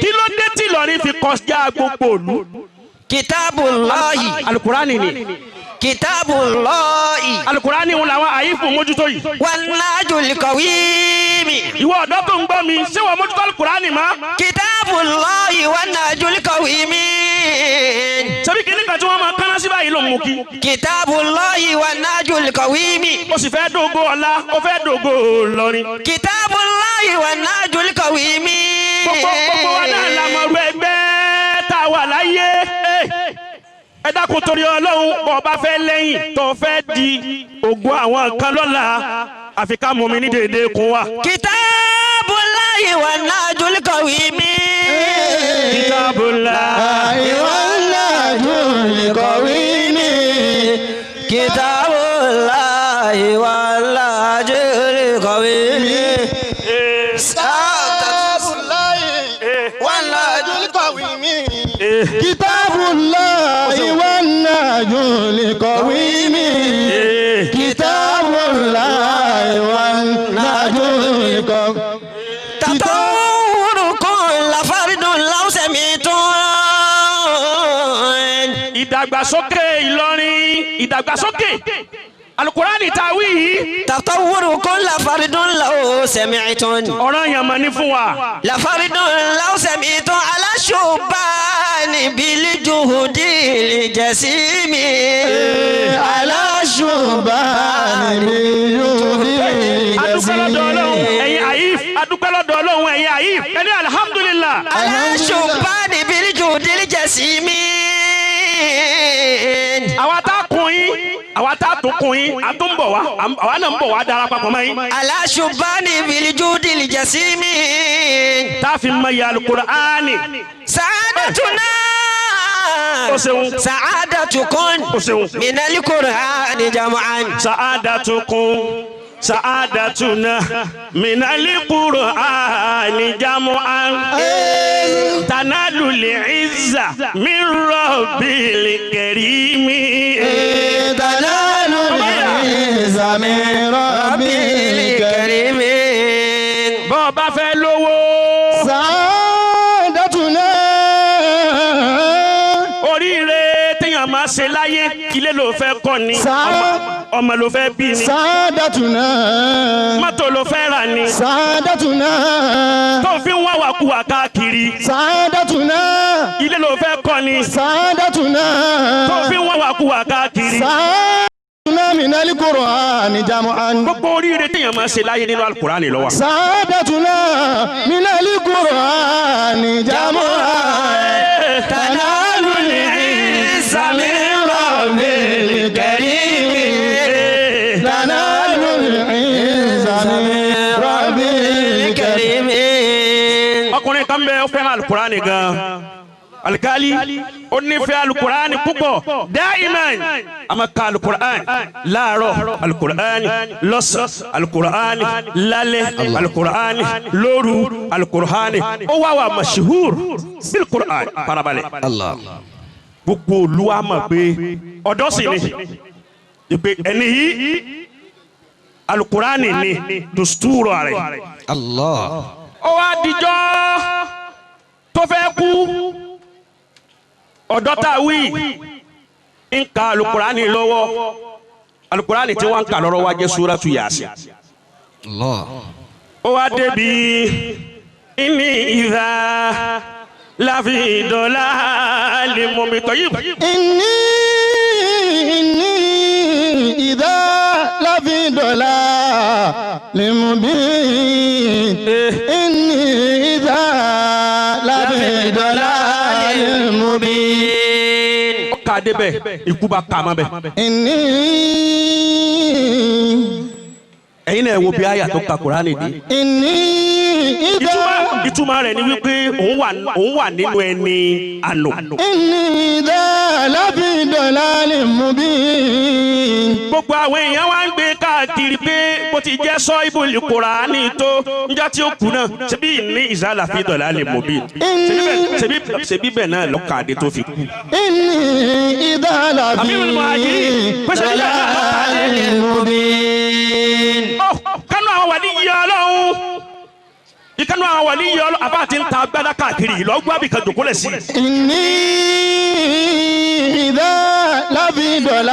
kí ló dé tí Ìlọrin fi kọjá gbogbo ìlú.
Kitabullahi.
alukurani ni.
Kitabullahi.
alukurani wọn làwọn àyífò mójútó yìí.
Wa najul qawimi.
ìwọ ọ̀dọ́ tó ń gbọ́ mi ṣé wọ́n mójútó alukurani ma.
Kitabullahi wa najul qawimi.
sẹ́bí kìíní kan tí wọ́n máa kánná sí báyìí ló mú kí.
Kitabullahi wa najul qawimi.
o sì fẹ́ dògo ọ̀la o fẹ́ dògo Ìlọrin.
Kitabullahi wa najul qawimi.
gbogbo wa náà la mọ̀ ru ẹgbẹ́ tá a wà láyé. ẹ dákun torí Ọlọ́run bọ̀ bá fẹ́ lẹ́yìn tó fẹ́ di ògùn àwọn kan lọ́la àfi ká mú mi ní déédéé kún wa.
Kitabullahi wan najul qawim.
Kitabullahi
wan najul qawim.
Kitabullahi wan najul qawim.
Kitabullahi wan najul qawim. Kitabullahi wan najul qawim.
Tatawwuru kulla fardun law sami'tun.
Ìdàgbàsókè Ìlọrin, ìdàgbàsókè Al-Qur'ani tá wí yìí.
Tatawwuru kulla fardun law sami'tun.
Ọ̀ràn yẹn mà ní fún wa.
La fardun law sami'tun ala shubani bil juhudil jasimi.
Ala shubani bil juhudil
Adúpẹ́ lọ́dọ̀ Ọlọ́run ẹ̀yin àyíf. Adúpẹ́ lọ́dọ̀ Ọlọ́run ẹ̀yin àyíf. Ẹni alhamdulillah.
Ala shubani bil juhudil jasimi.
Àwa tá kun yín, àwa tá tún kun yín, a tún bọ̀ wá, àwa náà ń bọ̀ wá dára papọ̀ mọ́ yín.
Ala shubani bil juhudil jasimi.
Tá fi mọ iye Al-Qur'ani.
Sa'adatuna.
O ṣeun.
Sa'adatukun.
O ṣeun.
Minal Qur'ani jam'an.
Sa'adatukun. Sa'adatuna minal Qur'ani jam'an. Tanalul izza min rabbil karim.
Tanalul izza min rabbil karim.
Bó bá fẹ́ lówó.
Sa'adatuna.
Oríire téèyàn máa ṣe láyé, ilé ló fẹ́ kọ́ ni. Ọmọ ló fẹ́ bí ni.
Sa'adatuna.
Mọ́tò ló fẹ́ rà ni.
Sa'adatuna.
Tó fi ń wá wàkúwà káàkiri.
Sa'adatuna.
Ilé ló fẹ́ kọ́ ni.
Sa'adatuna.
Tó fi ń wá wàkúwà káàkiri.
Sa'adatuna minal Qur'ani jam'an.
Gbogbo oríire téèyàn máa ṣe láyé nínú Al-Qur'ani ló wà.
Sa'adatuna minal Qur'ani jam'an. Tanalul izza min rabbil karim. Tanalul izza min rabbil karim.
Ọkùnrin kan bẹ ó fẹ́ràn Al-Qur'ani gan. Alikali ó nífẹ̀ẹ́ Al-Qur'ani púpọ̀ dáìmán a máa ka Al-Qur'ani láàárọ̀ Al-Qur'ani lọ́sàn Al-Qur'ani lálẹ́ Al-Qur'ani lóru Al-Qur'ani ó wá wà mashhur bil Qur'ani farabalẹ̀.
Allah.
Gbogbo olúwa mọ̀ pé ọ̀dọ́ sì ni ìpè ẹni yìí Al-Qur'ani ni dusturu rẹ̀.
Allah.
Ó wá dijọ́ tó fẹ́ kú ọ̀dọ́ tá a wí ń ka Al-Qur'ani lọ́wọ́ Al-Qur'ani tí wọ́n ń kà lọ́rọ́ wá jẹ́ Suratu Yasin.
Allah.
Ó wá débi inni idha lafi dalalin mubin.
Inni idha lafi dalalin mubin. Inni idha lafi dalalin mubin.
Ó kà débẹ̀ ikú bá kà mọ́ bẹ̀.
Inni.
Ẹ̀yin náà wo bí àyà tó ka Qur'ani dé.
Inni idha.
Ìtumọ̀ rẹ̀ ni wípé òun wà nínú ẹni àná.
Inni idha lafi dalalin mubin.
Gbogbo àwọn èèyàn wá ń gbé káàkiri pé bó ti jẹ́ sọ ibùlì Kùránì tó níjọ́ tí ó kú náà ṣebí ní ìzálà fi dalalin mubin. Ṣebí bẹ́ẹ̀ náà lọ́kàdé tó fi kú.
Inni idha lafi dalalin mubin.
Kánú àwọn wàlí yìí Ọlọ́run. Ìkánú àwọn wàlí yìí Ọlọ́run àbá ti ń ta agbádá káàkiri yìí lọ́gbọ́n àbíkan jòkólẹ̀ sí.
Inni idha lafi dalalin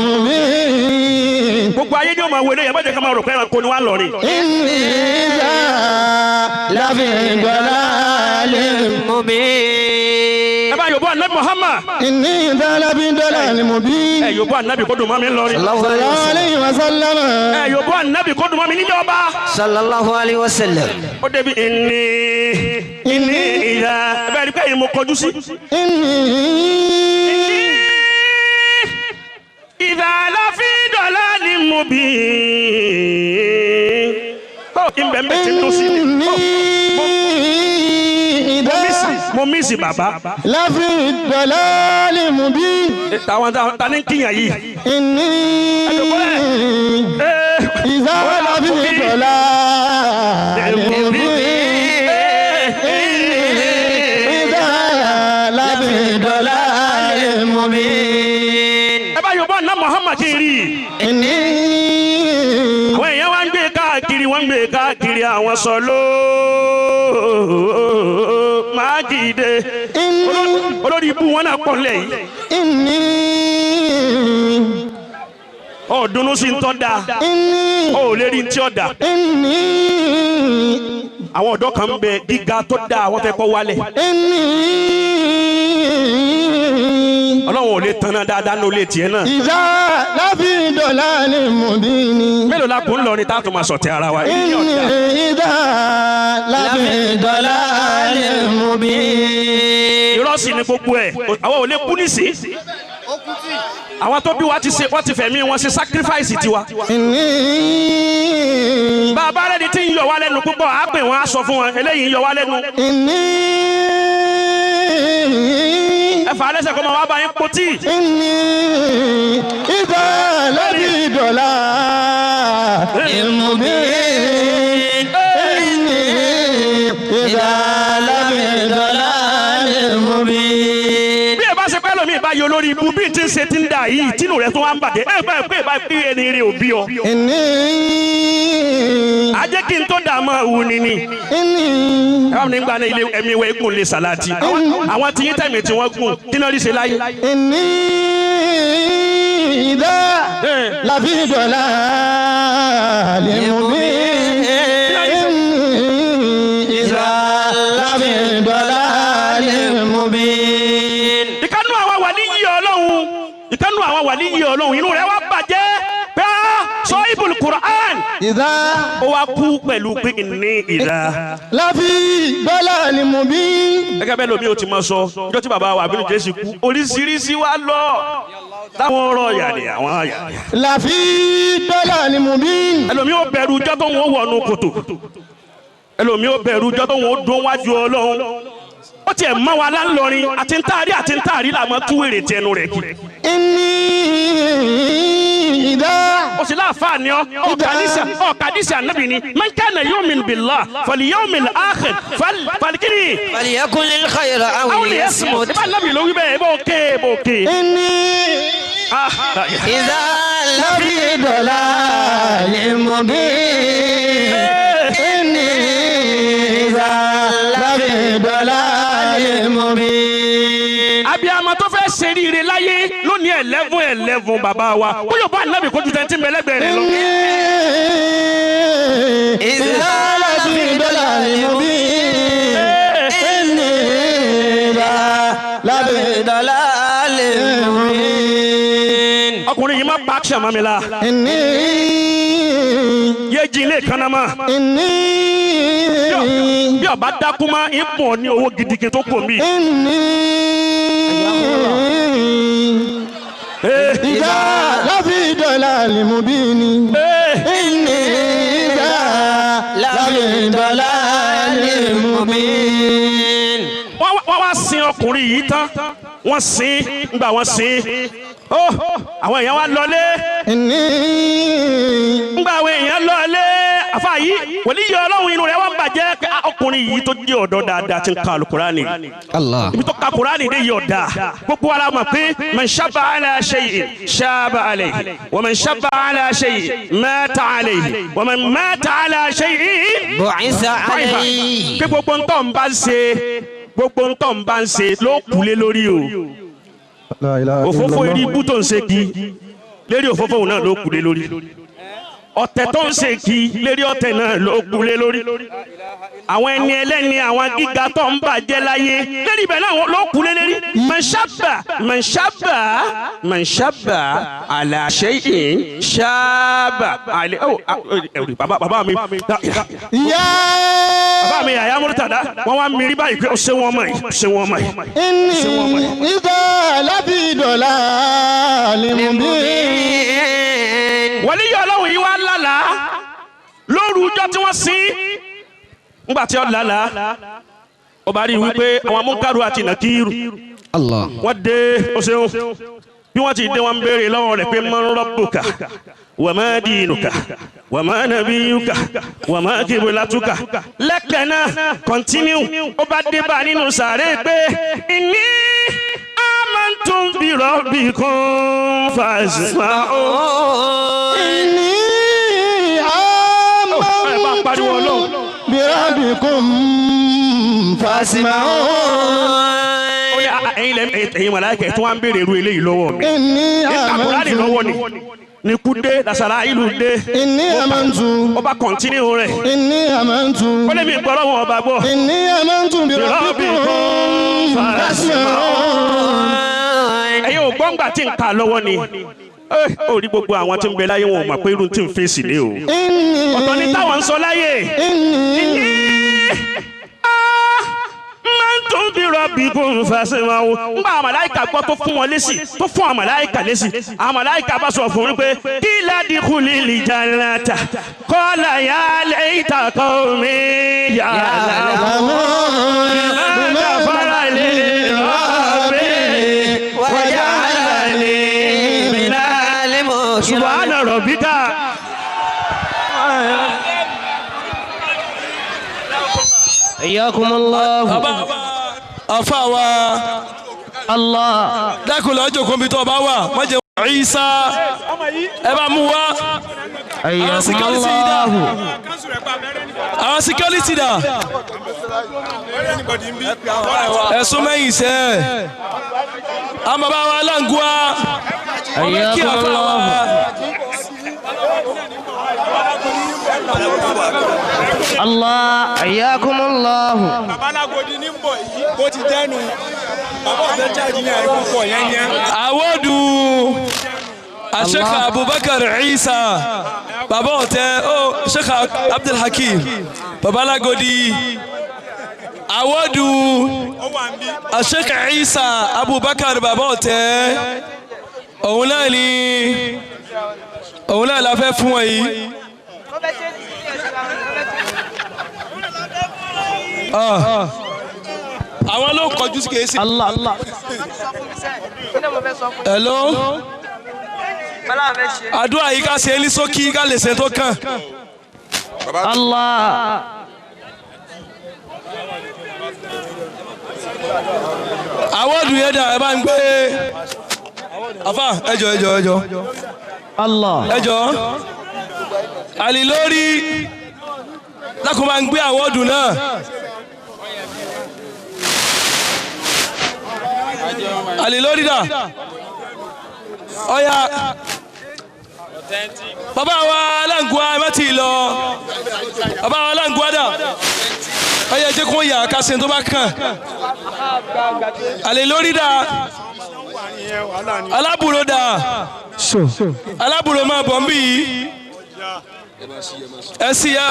mubin.
Gbogbo ayé ni ó máa wọlé yẹn bá jẹ́ ká máa rò pé ẹranko ni wọ́n lọ rí.
Inni idha lafi dalalin
mubin.
Ẹ bá yòbó Ànábì Muhammad.
Inni idha lafi dalalin mubin.
Ẹ yòbó Ànábì kó dùn mọ́ mi ń lọ rí.
Sallallahu alayhi wa sallam.
Ẹ yòbó Ànábì kó dùn mọ́ mi níjọ́ ọba.
Sallallahu alayhi wa sallam.
Ó débi inni ìyá ẹ bẹ́ẹ̀ ni pé èyí mo kọjú sí.
Inni
Idha lafi dalalin mubin. mubin. Ìbẹ̀ mbẹ̀ ti ń dún sí i. Mo mísì bàbá.
láfi dọ̀lálì mubin.
Tàwọn ta ní kíyàn yìí.
ìdá láfi dọ̀lálì mubin. ìdá láfi dọ̀lálì mubin.
Ẹ bá Yorùbá ná Muhammad kí n rí. Àwọn èèyàn wá ń gbé káàkiri wọ́n ń gbé káàkiri àwọn sọ̀lọ́ máa dìde olórí ibú wọn náà pọ̀ lẹ́yìn. Ọ̀dùnnú sí ń tọ́ da ó lè rí tí ó da. Àwọn ọ̀dọ́ kan ń bẹ gíga tó da wọ́n fẹ́ kọ́ wálẹ̀. Ọlọ́run ò lè tanná dáadáa ní olè tiẹ̀ náà.
ìdá láfi dọ̀lálì mubin.
Mélòó la kò ń lọ ní tá a tún máa sọ̀tẹ̀ ara wa.
ìdá láfi dọ̀lálì mubin.
Irọ́ sì ni gbogbo ẹ̀ àwọn ò lè kú nísì. Àwọn tó bí wa ti ṣe wọ́n ti fẹ̀mí wọn ṣe sacrifice tiwa. Bàbá rẹ̀ ni tí ń yọ wá lẹ́nu púpọ̀ á pè wọ́n á sọ fún wọn eléyìí ń yọ wá lẹ́nu. Ẹ fà á lẹ́sẹ̀ kọ́ máa wá bá yín potí.
ìdá láfi dọ̀lálì mubin. ìdá láfi dọ̀lálì mubin.
Bí ẹ bá ṣe pẹ́ lómi ìbáyọ lórí ibú bí ti ń ṣe ti ń dà yìí tínú rẹ̀ tó wá ń bàjẹ́ ẹ bá pé ìbá pé ẹni rẹ̀ ò bí ọ. A jẹ́ kí n tó dà mọ́ òun nìní. Ẹ bá mi nígbà náà ilé ẹ̀mí ìwé gùn lè sàláàtì. Àwọn tí yín tẹ̀mí tí wọ́n gùn kí náà rí ṣe láyé.
ìdá láfi dọ̀lálì mubin. ìdá láfi dọ̀lálì mubin.
Ìkànnù àwọn wàlíyí Ọlọ́run ìkànnù àwọn wàlíyí Ọlọ́run inú rẹ̀ wá bàjẹ́ pé sọ ibùl Qur'an.
ìdá
Ó wá kú pẹ̀lú pé ní ìdá.
láfi dọ̀lálì mubin.
Gẹ́gẹ́ bẹ́ẹ̀ lómi ò ti máa sọ ọjọ́ tí bàbá wa Àbínú Jésù kú oríṣiríṣi wá lọ táwọn ọ̀rọ̀ yàrá àwọn yàrá.
láfi dọ̀lálì mubin.
Ẹlòmí ò bẹ̀rù ọjọ́ tó wọ́n wọnú kòtò. Ẹlòmí ò bẹ̀rù ọjọ́ tó wọ́n dún wájú Ọlọ́run. Ó tiẹ̀ mọ́ wa láńlọrin àti ń táàrí làmọ́ tú èrè tẹnu rẹ̀ kí.
ìdá
Ó sì láǹfààní ọ̀kadìsí ànábì ni man kana yu'minu billahi fal yawmil akhir falikiri.
فليكن الخير أو
Àwọn lè yẹ sùn.
ليصمت.
Ìbá ànábì ló wí bẹ́ẹ̀ bó ké.
إذا
láfi dọ̀lálì mubin. ìdá láfi dọ̀lálì mubin.
Abiyamọ tó fẹ́ ṣe ríire láyé lónìí 11 bàbá wa ó yóò bá ànábì kó ju tẹ́ntì mẹ́lẹ́gbẹ̀ẹ́ rẹ̀ lọ.
ìdá láfi dọ̀lálì mubin. ìdá láfi dọ̀lálì mubin.
Ọkùnrin yìí má pa action mọ́ mi la. Yé jí ilé kan náà mọ́. Bí ọba dákú má ń pọ̀ ní owó gidigidi tó kò mí.
ìdá láfi dọ̀lálì mubin. ìdá láfi dọ̀lálì mubin.
Wọ́n wá sin ọkùnrin yìí tán wọ́n sin ngbà wọ́n sin. Àwọn èèyàn wá lọlé ngbà àwọn èèyàn lọlé àfa yìí wòlíì Ọlọ́run inú rẹ̀ wá bàjẹ́ pé ọkùnrin yìí tó jẹ́ ọ̀dọ́ dáadáa ti ń ka Al-Qur'ani.
Allah.
Ibi tó ka Qur'ani dé yọ̀ dáa gbogbo ara mọ̀ pé man shabba ala shay'in shaba alayhi wa man shabba ala shay'in mata alayhi wa man mata ala shay'in
بعث عليه.
pé gbogbo ń tọ́ ń bá ń ṣe ló kúlé lórí o. Òfófó eré ibú tó ń ṣe kí lérí òfófó òun náà ló kúlé lórí. ọ̀tẹ̀ tó ń ṣe kí lérí ọ̀tẹ̀ náà ló kú lé lórí àwọn ẹni ẹlẹ́ni àwọn gíga tó ń bàjẹ́ láyé lérí ibẹ̀ náà ló kú lé lérí man shabba ala shay'in shaba alẹ́ bàbá mi bàbá mi Yahya Murtada wọ́n wá mírí báyìí pé ó ṣe wọ́n mọ̀ yìí ṣe wọ́n mọ̀ yìí.
inni idha lafi dalalin
wọ́n ní yọ ọlọ́run yìí wá lálàá lóru ọjọ́ tí wọ́n sin ńgbà tí ó lálàá ó bá rí i wípé àwọn múkàrú àti nàkírù wọ́n dé ó ṣeun bí wọ́n ti dé wọ́n béèrè lọ́wọ́ rẹ̀ pé man rabbuka wa ma dinuka wa ma nabiyuka wa ma qiblatuka lẹ́kẹ̀ẹ́ náà continue ó bá dé bá nínú sàárè pé inni amantum bi rabbikum fasma'un.
inni amantum bi rabbikum fasma'un.
ẹ̀yin màláíkà tí wọ́n ń béèrè irú eléyìí lọ́wọ́ mi.
inni
amantum lọ́wọ́ ni kú dé lasara ìlú dé.
inni amantum.
ó bá continue rẹ̀.
inni amantum.
ó lè mi gbọ́ lọ́wọ́ ọba gbọ́.
inni amantum bi rabbikum fasma'un.
ẹ̀yin ò gbọ́ngbà tí ń kà lọ́wọ́ ni ó rí gbogbo àwọn tí ń bẹ láyé wọn ò mọ̀ pé irú tí ń fèsì ní o. ọ̀tọ̀ ni táwọn ń sọ láyé. tó bí rọ́bì kò ń fẹsẹ̀ wọn o. ń bá àmàláìkà gbọ́ tó fún wọn lésì tó fún àmàláìkà lésì àmàláìkà bá sọ fún un pé kí ládìkú lílì jannata kọ́lá yà lẹ́yìn takọ́ mi yà láwọn ìmọ̀ta fara lè rọ́bì wọ́yà lè mìíràn lè mọ̀ subhana rabbika.
Iyyakum Allah.
Afawa
Allah.
dákun lọ jókòó bí tó bá wà má jẹ́ Ìsá ẹ bá mú wá.
Iyyakum Allah.
Àwọn security dà. Ẹ̀sùn mẹ́yìn sẹ́. Àwọn bàbá wa aláǹgùá.
Iyyakum Allah. Allah, Iyyakum Allah.
Babalagodi ní bọ̀ yìí bó ti dẹ́nu bàbá ọ̀fẹ́ jáde ní àìkú pọ̀ yẹnyẹn.
Àwọ̀dù Sheikh Abubakar Isa bàbá ọ̀tẹ́ Sheikh Abdul Hakim Babalagodi. Àwọ̀dù Sheikh Isa Abubakar bàbá ọ̀tẹ́ òun náà la fẹ́ fún wọn yìí. Àwọn ló kọjú sí kèésì.
Allah.
Hello. Àdúrà yìí ká ṣe ní ṣókí ká lè ṣe tó kàn.
Allah.
Àwọ̀dù yẹn dà ẹ bá ń gbé. Àfà ẹjọ́.
Allah.
Ẹjọ́. Àlì lórí. Lákùn máa ń gbé àwọ̀dù náà. Àlì lórí dà. Ọya. Bàbá wa aláǹgùá ẹ má ti lọ. Bàbá wa aláǹgùá dà. Ọya jẹ́ kó yà ká ṣe tó bá kàn. Àlì lórí dà. Alábùrò dà. Alábùrò máa bọ̀ ń bì yìí. Ẹ sì yá.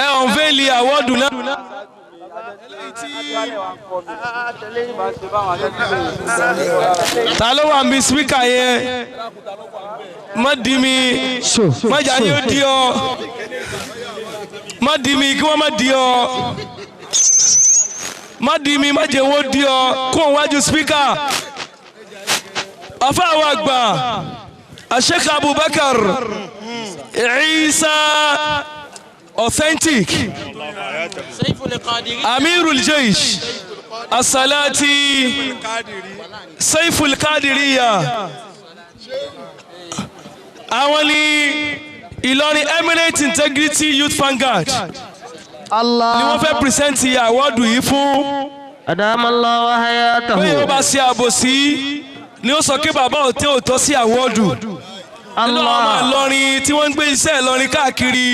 Ẹ ọ̀nvẹ́lì àwọ̀dù náà. Ta ló wà mí spíkà yẹn? Má di mi, má jà ní ó di ọ. Má di mi kí wọ́n má di ọ. Má di mi, má jẹ́ wọ́n di ọ. Kó o wájú spíkà. Afa àwọn àgbà, Sheikh Abubakar Isa authentic Amirul Jaysh As-Salati Saiful Qadiriya. Àwọn ni Ìlọrin Eminent Integrity Youth Vanguard.
Allah.
Ni wọ́n fẹ́ present àwọ́dù yìí fún.
Adamallahu hayatahu.
Bẹ́ẹ̀ wọ́n bá ṣe àbòsí ni ó sọ pé bàbá òtẹ́ òtọ́ sí àwọ́dù nínú àwọn ọmọ Ìlọrin tí wọ́n ń gbé iṣẹ́ Ìlọrin káàkiri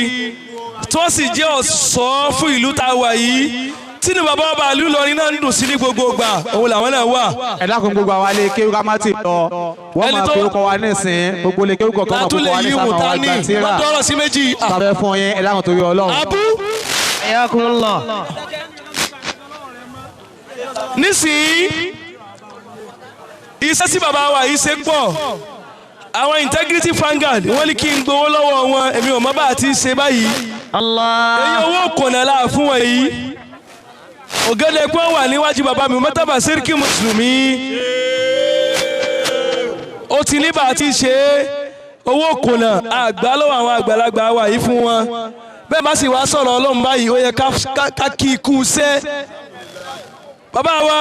tí wọ́n sì jẹ́ ọ̀ṣọ́ fún ìlú tá a wà yìí tí ni bàbá ọba ìlú Ìlọrin náà ń dùn sí ní gbogbo ìgbà òun làwọn náà wà.
ẹ dákun gbogbo àwa lè kéwú ká má ti lọ wọ́n máa pe orúkọ wa nísìn gbogbo lè kéwú kọ̀ọ̀kan máa kókó wa ní sábà wa gba tíra
wọ́n dọ́rọ̀ sí méjì.
sábẹ́ fún yín ẹ dákun torí Ọlọ́run.
Abu
Ayakumullah.
nísìnyí iṣẹ́ tí bàbá wa yìí ṣe pọ̀ àwọn integrity Vanguard wọ́n ní kí n gbowó lọ́wọ́ wọn èmi ò mọ̀ bá àti ṣe báyìí. èyí owó kònà láà fún wọn yìí ògèdè pé wà níwájú bàbá mi mọ́tàbà sẹ́ríkì mùsùlùmí ó ti ní bá àti ṣe owó kònà àgbà lọ́wọ́ àwọn àgbàlagbà wa yìí fún wọn bẹ́ẹ̀ bá sì wá sọ̀rọ̀ Ọlọ́run báyìí ó yẹ ká kí ikú sẹ́ bàbá wa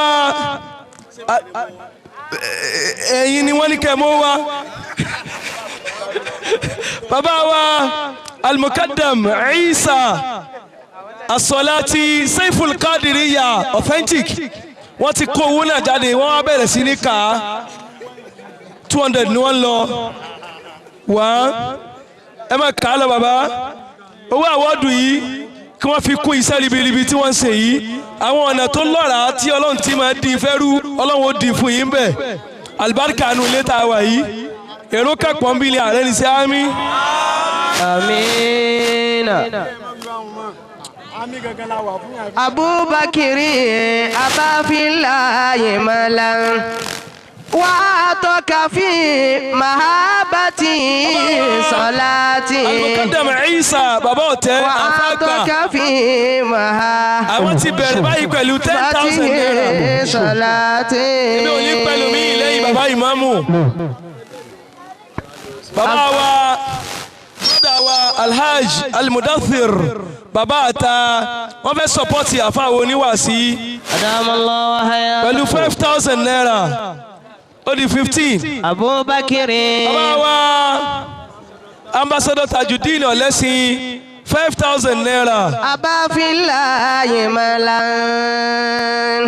ẹ̀yin ni wọ́n ní kẹ́ mọ́ wa bàbá wa al-Muqaddam Isa As-Salati Saiful Qadiriya authentic wọ́n ti kó owó náà jáde wọ́n wá bẹ̀rẹ̀ sí ní ká 200 ni wọ́n lọ wá ẹ má kà á lọ bàbá owó àwọ́dù yìí kí wọ́n fi kún iṣẹ́ ribiribi tí wọ́n ń ṣe yìí àwọn ọ̀nà tó lọ́ra tí Ọlọ́run ti máa di fẹ́rú Ọlọ́run ó di fún yín bẹ́ẹ̀ alibarika nu ilé tá a wà yìí èrò kẹ́pọ̀ ń bí ilé ààrẹ ní sí àmì.
Amina. Abubakiri abafilaye malan wa tokafi mahabati salati.
Al-Muqaddam Isa bàbá ọ̀tẹ́ afágbà.
Wa tokafi mahabati.
Àwọn ti bẹ̀rẹ̀ báyìí pẹ̀lú 10,000 naira.
Salati.
Èmi ò ní pẹ̀lú mi lẹ́yìn bàbá ìmáàmù. Bàbá wa bọ́dà wa Alhaj Al-Mudaththir bàbá àta wọ́n fẹ́ sọpọ́tì àfáwọn oníwàásí
Adamallahu hayatahu.
pẹ̀lú 5,000 naira ó di 15.
Abubakiri.
Bàbá wa Ambassador Tajudeen Ọ̀lẹ́sìn 5,000 naira.
Abafilaye malan.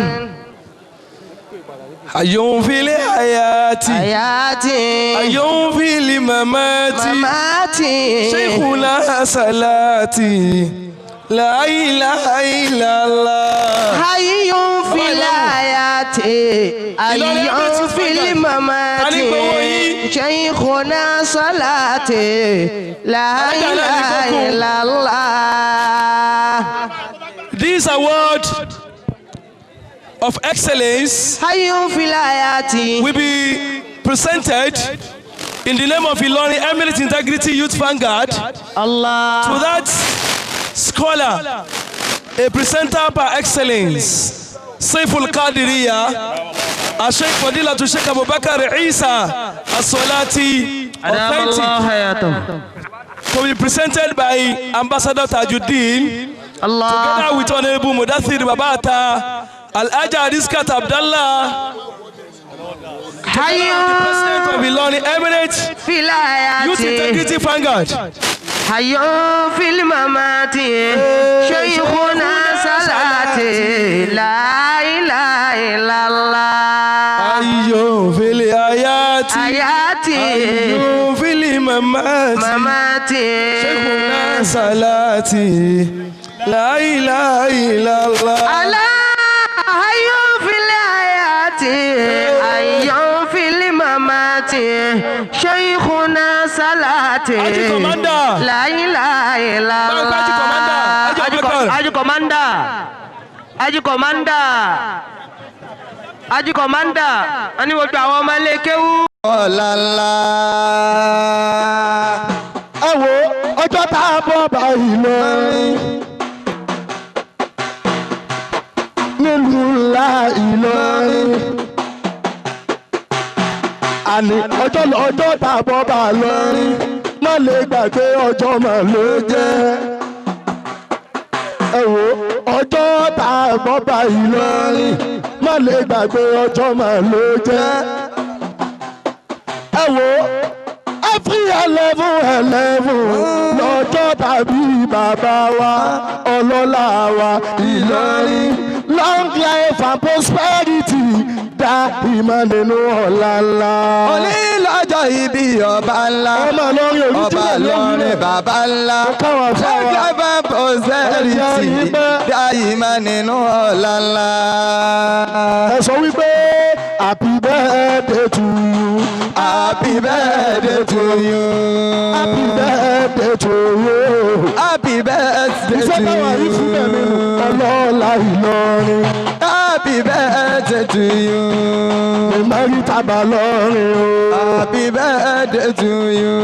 Ayun fili hayati.
Hayati.
Ayun fili mamati.
Mamati.
Sheikhuna salati. La ilaha illallah.
Hayyun fil hayati. Hayyun fil mamati. Sheikhuna salati. La ilaha illallah.
This award of excellence
Hayyun fil hayati.
will be presented in the name of Ilorin Emirate Integrity Youth Vanguard
Allah.
to that scholar, a presenter par excellence, Saiful Qadiriya, Sheikh Fadilatu Sheikh Abubakar Isa As-Salati authentic, to be presented by Ambassador Tajudeen together with Honorable Mudaththir Babata, Al-Aja Rizkat Abdallah, President of Ilorin Emirate
fil
Youth
hayati.
Integrity Vanguard.
Hayyun fil mamati. Sheikhuna salati. La ilaha illallah.
Ayun fili hayati.
Hayati.
Ayun fili mamati.
Mamati.
Sheikhuna salati. La ilaha illallah.
Allah. Hayyun fil hayati. Hayyun fil mamati. Sheikhuna salati.
Haji Commander.
La ilaha illallah.
Haji Commander. Haji Abubakar.
Haji Commander. Haji Commander. Haji Commander. Ani gbogbo àwọn ọmọ ilé kéwú.
ọ̀làlà ẹ wo ọjọ́ tá a bọ̀ báyìí lọ́rin nílùú ńlá Ìlọrin àní ọjọ́ tá a bọ̀ bá lọ́rin má lè gbàgbé ọjọ́ mà ló jẹ́ ẹ wo ọjọ́ tá a bọ̀ báyìí lọ́rin má lè gbàgbé ọjọ́ mà ló jẹ́ ẹ wo every 11 lọ́jọ́ tàbí bàbá wa ọlọ́lá wa Ìlọrin long life and prosperity dá ìmọ̀ nínú ọ̀la ńlá.
òní lọ́jọ́ ìbí ọba ńlá.
ọmọ lọ́rin òní tí
ọba
lè
lọ́rin bàbá ńlá.
káwọn fáwọn
ṣẹ́gbẹ́ pọ̀sẹ́rìtì dá ìmọ̀ nínú ọ̀la ńlá.
ẹ sọ wípé happy birthday to you.
happy birthday to you.
happy birthday to you.
happy birthday to
iṣẹ́ táwọn àrí fún ẹ̀mí
you.
ọlọ́ọ̀la Ìlọrin.
happy birthday to you.
Mẹ́mẹ́rì tábà lọ́rin o.
happy birthday to you.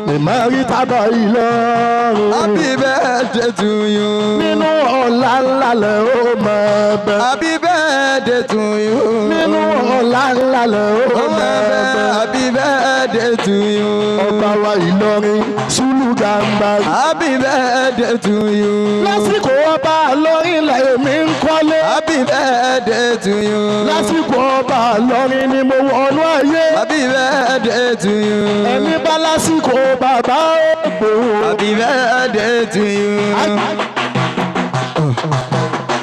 Mẹ́mẹ́rì tábà Ìlọrin.
happy birthday to you.
nínú ọ̀la ńlá lẹ̀ ó máa bẹ.
happy birthday to you.
nínú ọ̀la ńlá lẹ̀ ó máa bẹ.
happy birthday to you.
ọba wa Ìlọrin Sùlù Gàmbàrí.
happy birthday to you.
lásìkò ọba lọ́rin lẹ́yìn ń kọ́lé.
happy birthday to you.
lásìkò ọba lọ́rin ni mo wọnú ayé.
happy birthday to you.
ẹni bá lásìkò bàbá ògbó.
happy birthday to you.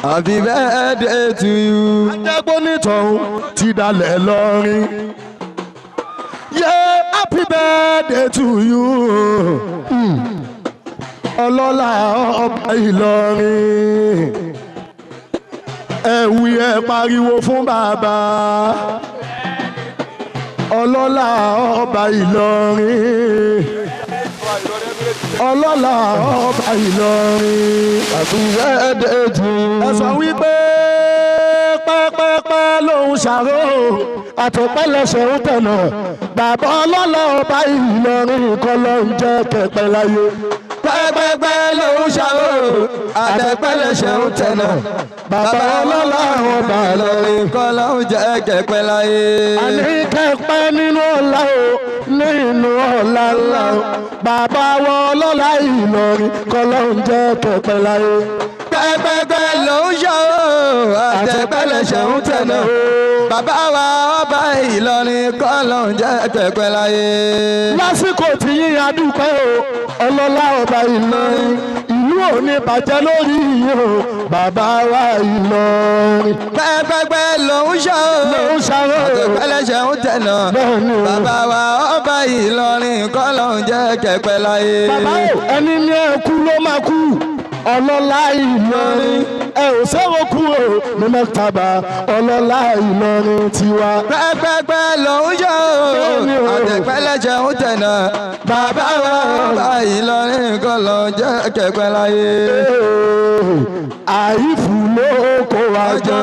happy birthday to you.
ajẹ́gbọ́n nìtọ̀hún ti dalẹ̀ lọ́rin. Yeah, happy birthday to you. ọlọ́lá ọba Ìlọrin. ẹ wí ẹ pariwo fún bàbá. ọlọ́lá ọba Ìlọrin. ọlọ́lá ọba Ìlọrin.
happy birthday to you.
ẹ sọ wípé pẹ́pẹ́pẹ́ lòun ṣàró àtọ̀pẹ́lẹsẹ̀ ń tẹ̀nà bàbá ọlọ́lá ọba Ìlọrin kọ́ ló ń jẹ́ kẹ̀pẹ́ láyé.
pẹ́pẹ́pẹ́ ló ń ṣàwó àtẹ̀pẹ́lẹsẹ̀ ń tẹ̀nà bàbá ọlọ́lá ọba Ìlọrin kọ́ ló ń jẹ́ kẹ̀pẹ́ láyé.
àní kẹ̀pẹ́ nínú ọ̀la o nínú ọ̀la ńlá o bàbá wa ọlọ́lá Ìlọrin kọ́ ló ń jẹ́ kẹ̀pẹ́ láyé.
pẹ́pẹ́pẹ́ ló ń ṣàwó àtẹ̀pẹ́lẹsẹ̀ ń tẹ̀nà bàbá wa ọba Ìlọrin kọ́ ló ń jẹ́ kẹ̀pẹ́ láyé.
lásìkò tí yín adúpẹ́ o ọlọ́lá ọba Ìlọrin ìlú òní bàjẹ́ lórí yìí o bàbá wa Ìlọrin.
pẹ́pẹ́pẹ́ ló ń ṣàwó àtẹ̀pẹ́lẹsẹ̀ ń tẹ̀nà bàbá wa ọba Ìlọrin kọ́ ló ń jẹ́ kẹ̀pẹ́ láyé.
bàbá o ẹni ní ẹ kú ló máa kú ọlọ́lá Ìlọrin ẹ ò sẹ́wọ́ kú o ní mẹ́tàbà ọlọ́lá Ìlọrin tiwa.
pẹ́pẹ́pẹ́ ló ń ṣàwó àtẹ̀pẹ́lẹsẹ̀ ń tẹ̀nà bàbá wa ọba Ìlọrin kọ́ ló ń jẹ́ kẹ̀pẹ́ láyé.
àìfù ló kó wa jọ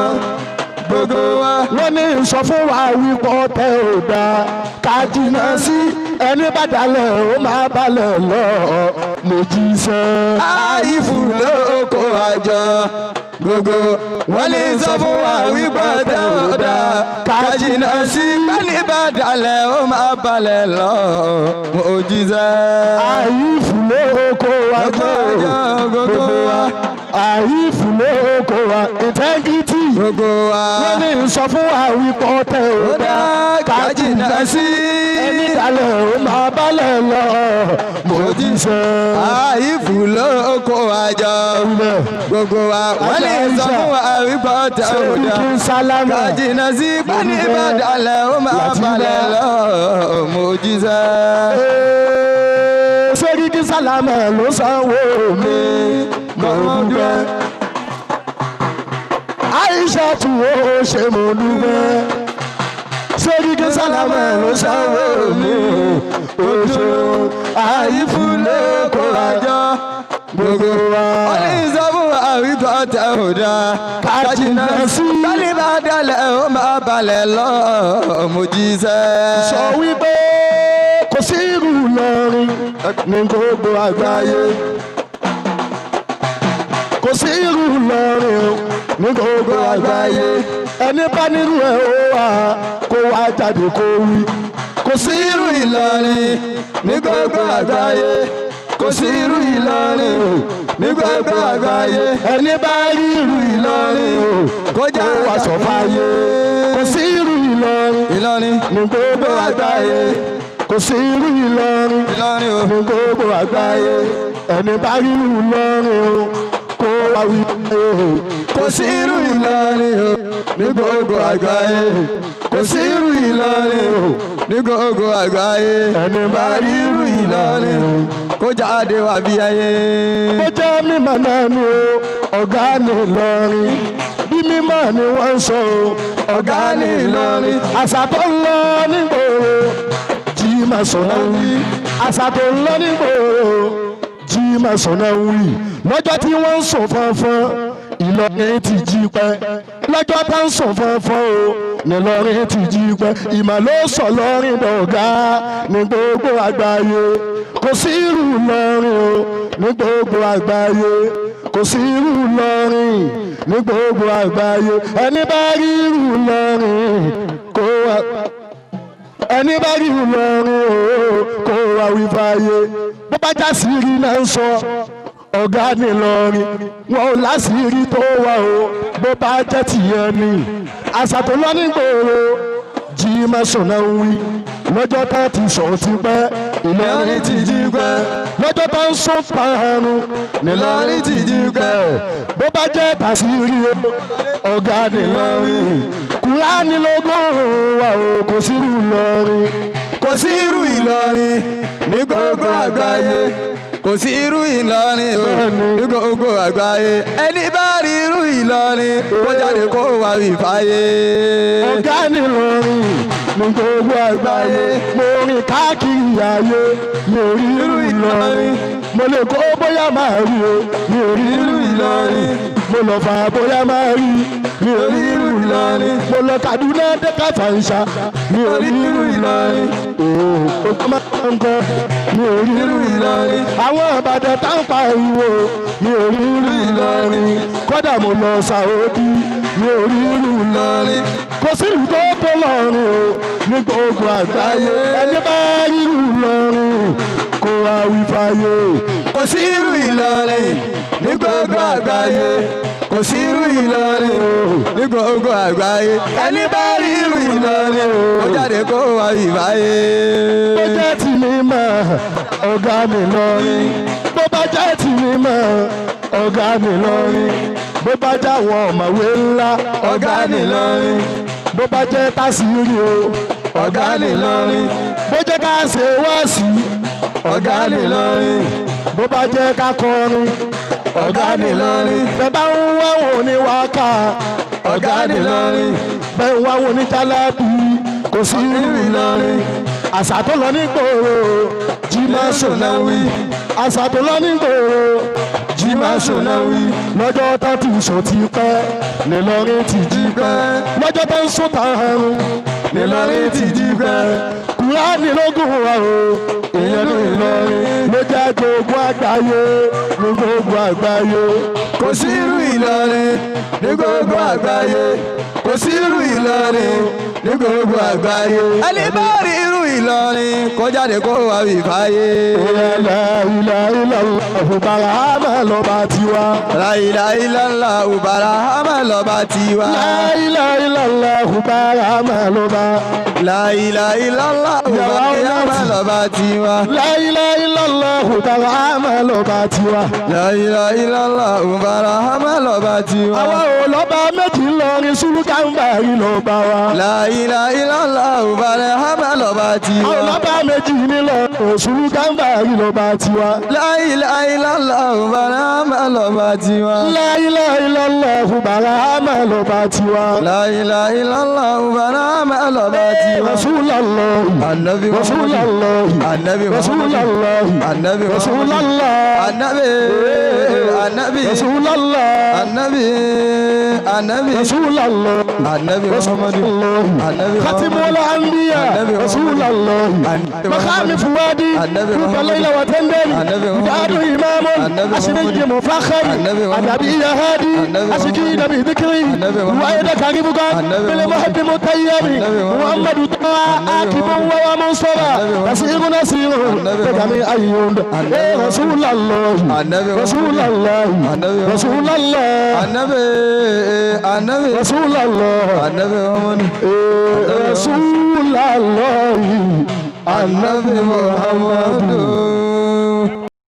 gbogbo wa
wọ́n ní sọ fún wa wípé ọ̀tẹ̀ ò dáa ká jìnnà sí ẹni bá dalẹ̀ ó máa balẹ̀ lọ mo jíṣẹ́.
àìfù ló kó àjọ gbogbo wọ́n ní sọ fún wa wípé ọ̀tẹ̀ ò dáa ká jìnnà sí ẹni bá dalẹ̀ ó máa balẹ̀ lọ mo jíṣẹ́.
àìfù ló kó wa jọ
gbogbo wa
àìfù ló kó wa integrity
gbogbo wa
wọ́n ní sọ fún wa wípé ọ̀tẹ̀ ò dáa
ká jìnnà sí
ẹni dalẹ̀ ó máa balẹ̀ lọ mo jíṣẹ́.
àìfù ló kó àjọ gbogbo wa wọ́n ní sọ fún wa wípé ọ̀tẹ̀ ò dáa ká jìnnà sí ẹni bá dalẹ̀ ó máa balẹ̀ lọ mo jíṣẹ́.
Sẹ́ríkì Sálámà ló sanwó mi mo dúpẹ́. Aisha tù ó ṣe mo dúpẹ́. Sẹ́ríkì Sálámà ló sanwó mi ó ṣe àìfù ló kó àjọ gbogbo wa.
wọ́n ní sọ fún wa wípé ọ̀tẹ̀ ò dáa ká jìnnà sí ẹni bá dalẹ̀ ó máa balẹ̀ lọ mo jíṣẹ́.
Sọ wípé kò sí irú Ìlọrin ní gbogbo àgbáyé. Kò sí irú Ìlọrin ní gbogbo àgbáyé. Ẹni bá nírú ẹ̀ ó wà kó wá jáde kó wí. Kò sí irú
Ìlọrin ní gbogbo àgbáyé kò sí irú Ìlọrin ní gbogbo àgbáyé.
ẹni bá rí irú Ìlọrin
kó já
wá sọ fáyé. Kò sí irú Ìlọrin ní gbogbo àgbáyé. Kò sí irú Ìlọrin
Ìlọrin o
ní gbogbo àgbáyé. ẹni bá rí irú Ìlọrin kó
wá wí kò sí irú Ìlọrin o ní gbogbo àgbáyé kò sí irú Ìlọrin o ní gbogbo àgbáyé ẹni bá rí irú Ìlọrin o kó jáde wá bí ayé. ó jẹ́ mímọ̀ náà ni o ọ̀gá ní Ìlọrin bí mímọ̀ ni wọ́n ń sọ o ọ̀gá ní Ìlọrin àṣà tó ń lọ nígboro jí máa sọ̀nà wí àṣà tó ń lọ nígboro jí máa sọ̀nà wí lọ́jọ́ tí wọ́n ń sùn fọ́nfọ́n Ìlọrin ti jí pẹ́ lọ́jọ́ tá ń sùn fọ́nfọ́n o n'Ìlọrin ti jí pẹ́ ìmọ̀ ló sọ lọ́rin dọ̀gá ní gbogbo àgbáyé kò sí irú Ìlọrin o ní gbogbo àgbáyé kò sí irú Ìlọrin ní gbogbo àgbáyé ẹni bá rí irú Ìlọrin kó wá ẹni bá rí Ìlọrin o kó wá wí fáyé bó bá já sí rí náà ń sọ ọ̀gá ní Ìlọrin wọn ò láṣìírí tó wà o bó bá jẹ́ tìyẹn ni àṣà tó lọ nígboro jí mẹ́sàn-án ń wí lọ́jọ́ tá ti sọ̀ ti pẹ́ Ìlọrin ti jí pẹ́ lọ́jọ́ tá ń sọ parun n'Ìlọrin ti jí pẹ́ bó bá jẹ́ tàṣírí o ọ̀gá ní Ìlọrin Kùránì lógún wa o kò sí irú Ìlọrin kò sí irú Ìlọrin ní gbogbo àgbáyé kò sí irú Ìlọrin o ní gbogbo àgbáyé ẹni bá rí irú Ìlọrin kó jáde kó wá wí fáyé. ọ̀gá ní Ìlọrin ní gbogbo àgbáyé mo rìn káàkiri ayé mi ò rí irú Ìlọrin mo lè kó bóyá máa rí o mi ò rí irú Ìlọrin mo lọ fà bóyá máa rí mi ò rí irú Ìlọrin mo lọ Kaduna dẹ́ka fàǹṣà mi ò rí irú Ìlọrin òkú máa ń kọ́ mi ò rí irú Ìlọrin àwọn Ìbàdàn tá ń pa ìwò mi ò rí irú Ìlọrin kódà mo lọ Saudi mi ò rí irú Ìlọrin kò sí ìlú tó tó lọ́rin o ní gbogbo àgbáyé ẹni bá rí irú Ìlọrin kó wá wí fáyé. kò sí irú Ìlọrin ní gbogbo àgbáyé kò sí irú Ìlọrin o ní gbogbo àgbáyé ẹni bá rí irú Ìlọrin o kó jáde kó wá wí fáyé. bó jẹ́ tì mí mọ̀ ọ̀gá mi lọ́rin bó bá jẹ́ tì mí mọ̀ ọ̀gá mi lọ́rin bó bá jẹ́ àwọn ọ̀mọ̀wé ńlá ọ̀gá mi lọ́rin bó bá jẹ́ tásìírì o ọ̀gá mi lọ́rin bó jẹ́ ká ṣe wáàsí ọ̀gá mi lọ́rin bó bá jẹ́ ká kọrin ọ̀gá mi lọ́rin bẹ́ẹ̀ bá ń wá wọn oníwàákà ọ̀gá mi lọ́rin bẹ́ẹ̀ ń wá wọn oníjàlábì kò sí irú Ìlọrin àṣà tó lọ nígboro jí máa ṣọ̀nà wí àṣà tó lọ nígboro jí máa ṣọ̀nà wí lọ́jọ́ tó ti sọ ti pẹ́ n'Ìlọrin ti jí pẹ́ lọ́jọ́ tó ń sọ tààrùn n'Ìlọrin ti jí pẹ́ Kùránì lógún wa o èèyàn ní Ìlọrin ló jẹ́ gbogbo àgbáyé ní gbogbo àgbáyé kò sí irú Ìlọrin ní gbogbo àgbáyé kò sí irú Ìlọrin ní gbogbo àgbáyé ẹni bá rí irú Ìlọrin kó jáde kó wá wí fáyé. Barahama lọ́ba tiwa. La ilaha illallah Barahama lọ́ba tiwa. La ilaha illallah Barahama lọ́ba. La ilaha illallah Barahama lọ́ba tiwa. La ilaha illallah Barahama lọ́ba tiwa. La ilaha illallah Barahama lọ́ba tiwa. àwa ò lọ́ba méjì lọ́rin Sùlùkàǹbàrí lọ́ba wa. La ilaha illallah Barahama lọ́ba tiwa. àwọn lọ́ba méjì nílọrin Sùlùkàǹbàrí lọ́ba tiwa. La ilaha illallah Barahama lọ́ba tiwa. La ilaha illallah Barahama lọ́ba tiwa. La ilaha illallah Barahama lọ́ba tiwa. Rasulallah. Annabi Rasulallah. Annabi Rasulallah. Annabi Rasulallah. Annabi Annabi Rasulallah. Annabi Annabi Rasulallah. Annabi Muhammad. Annabi Khatimul Anbiya. Rasulallah. Maqam Fuadi. Ruba Layla wa Tandari. Dadu Imam. Ashbij Mufakhar. Adabi ya Hadi. Ashkid bi dhikri. Wa yadaka ribuka. Bil muhabbi mutayyib. Muhammad عاقب ومنصرا نصير نصير تجمع أيون رسول الله رسول الله رسول الله النبي رسول الله النبي رسول الله النبي محمد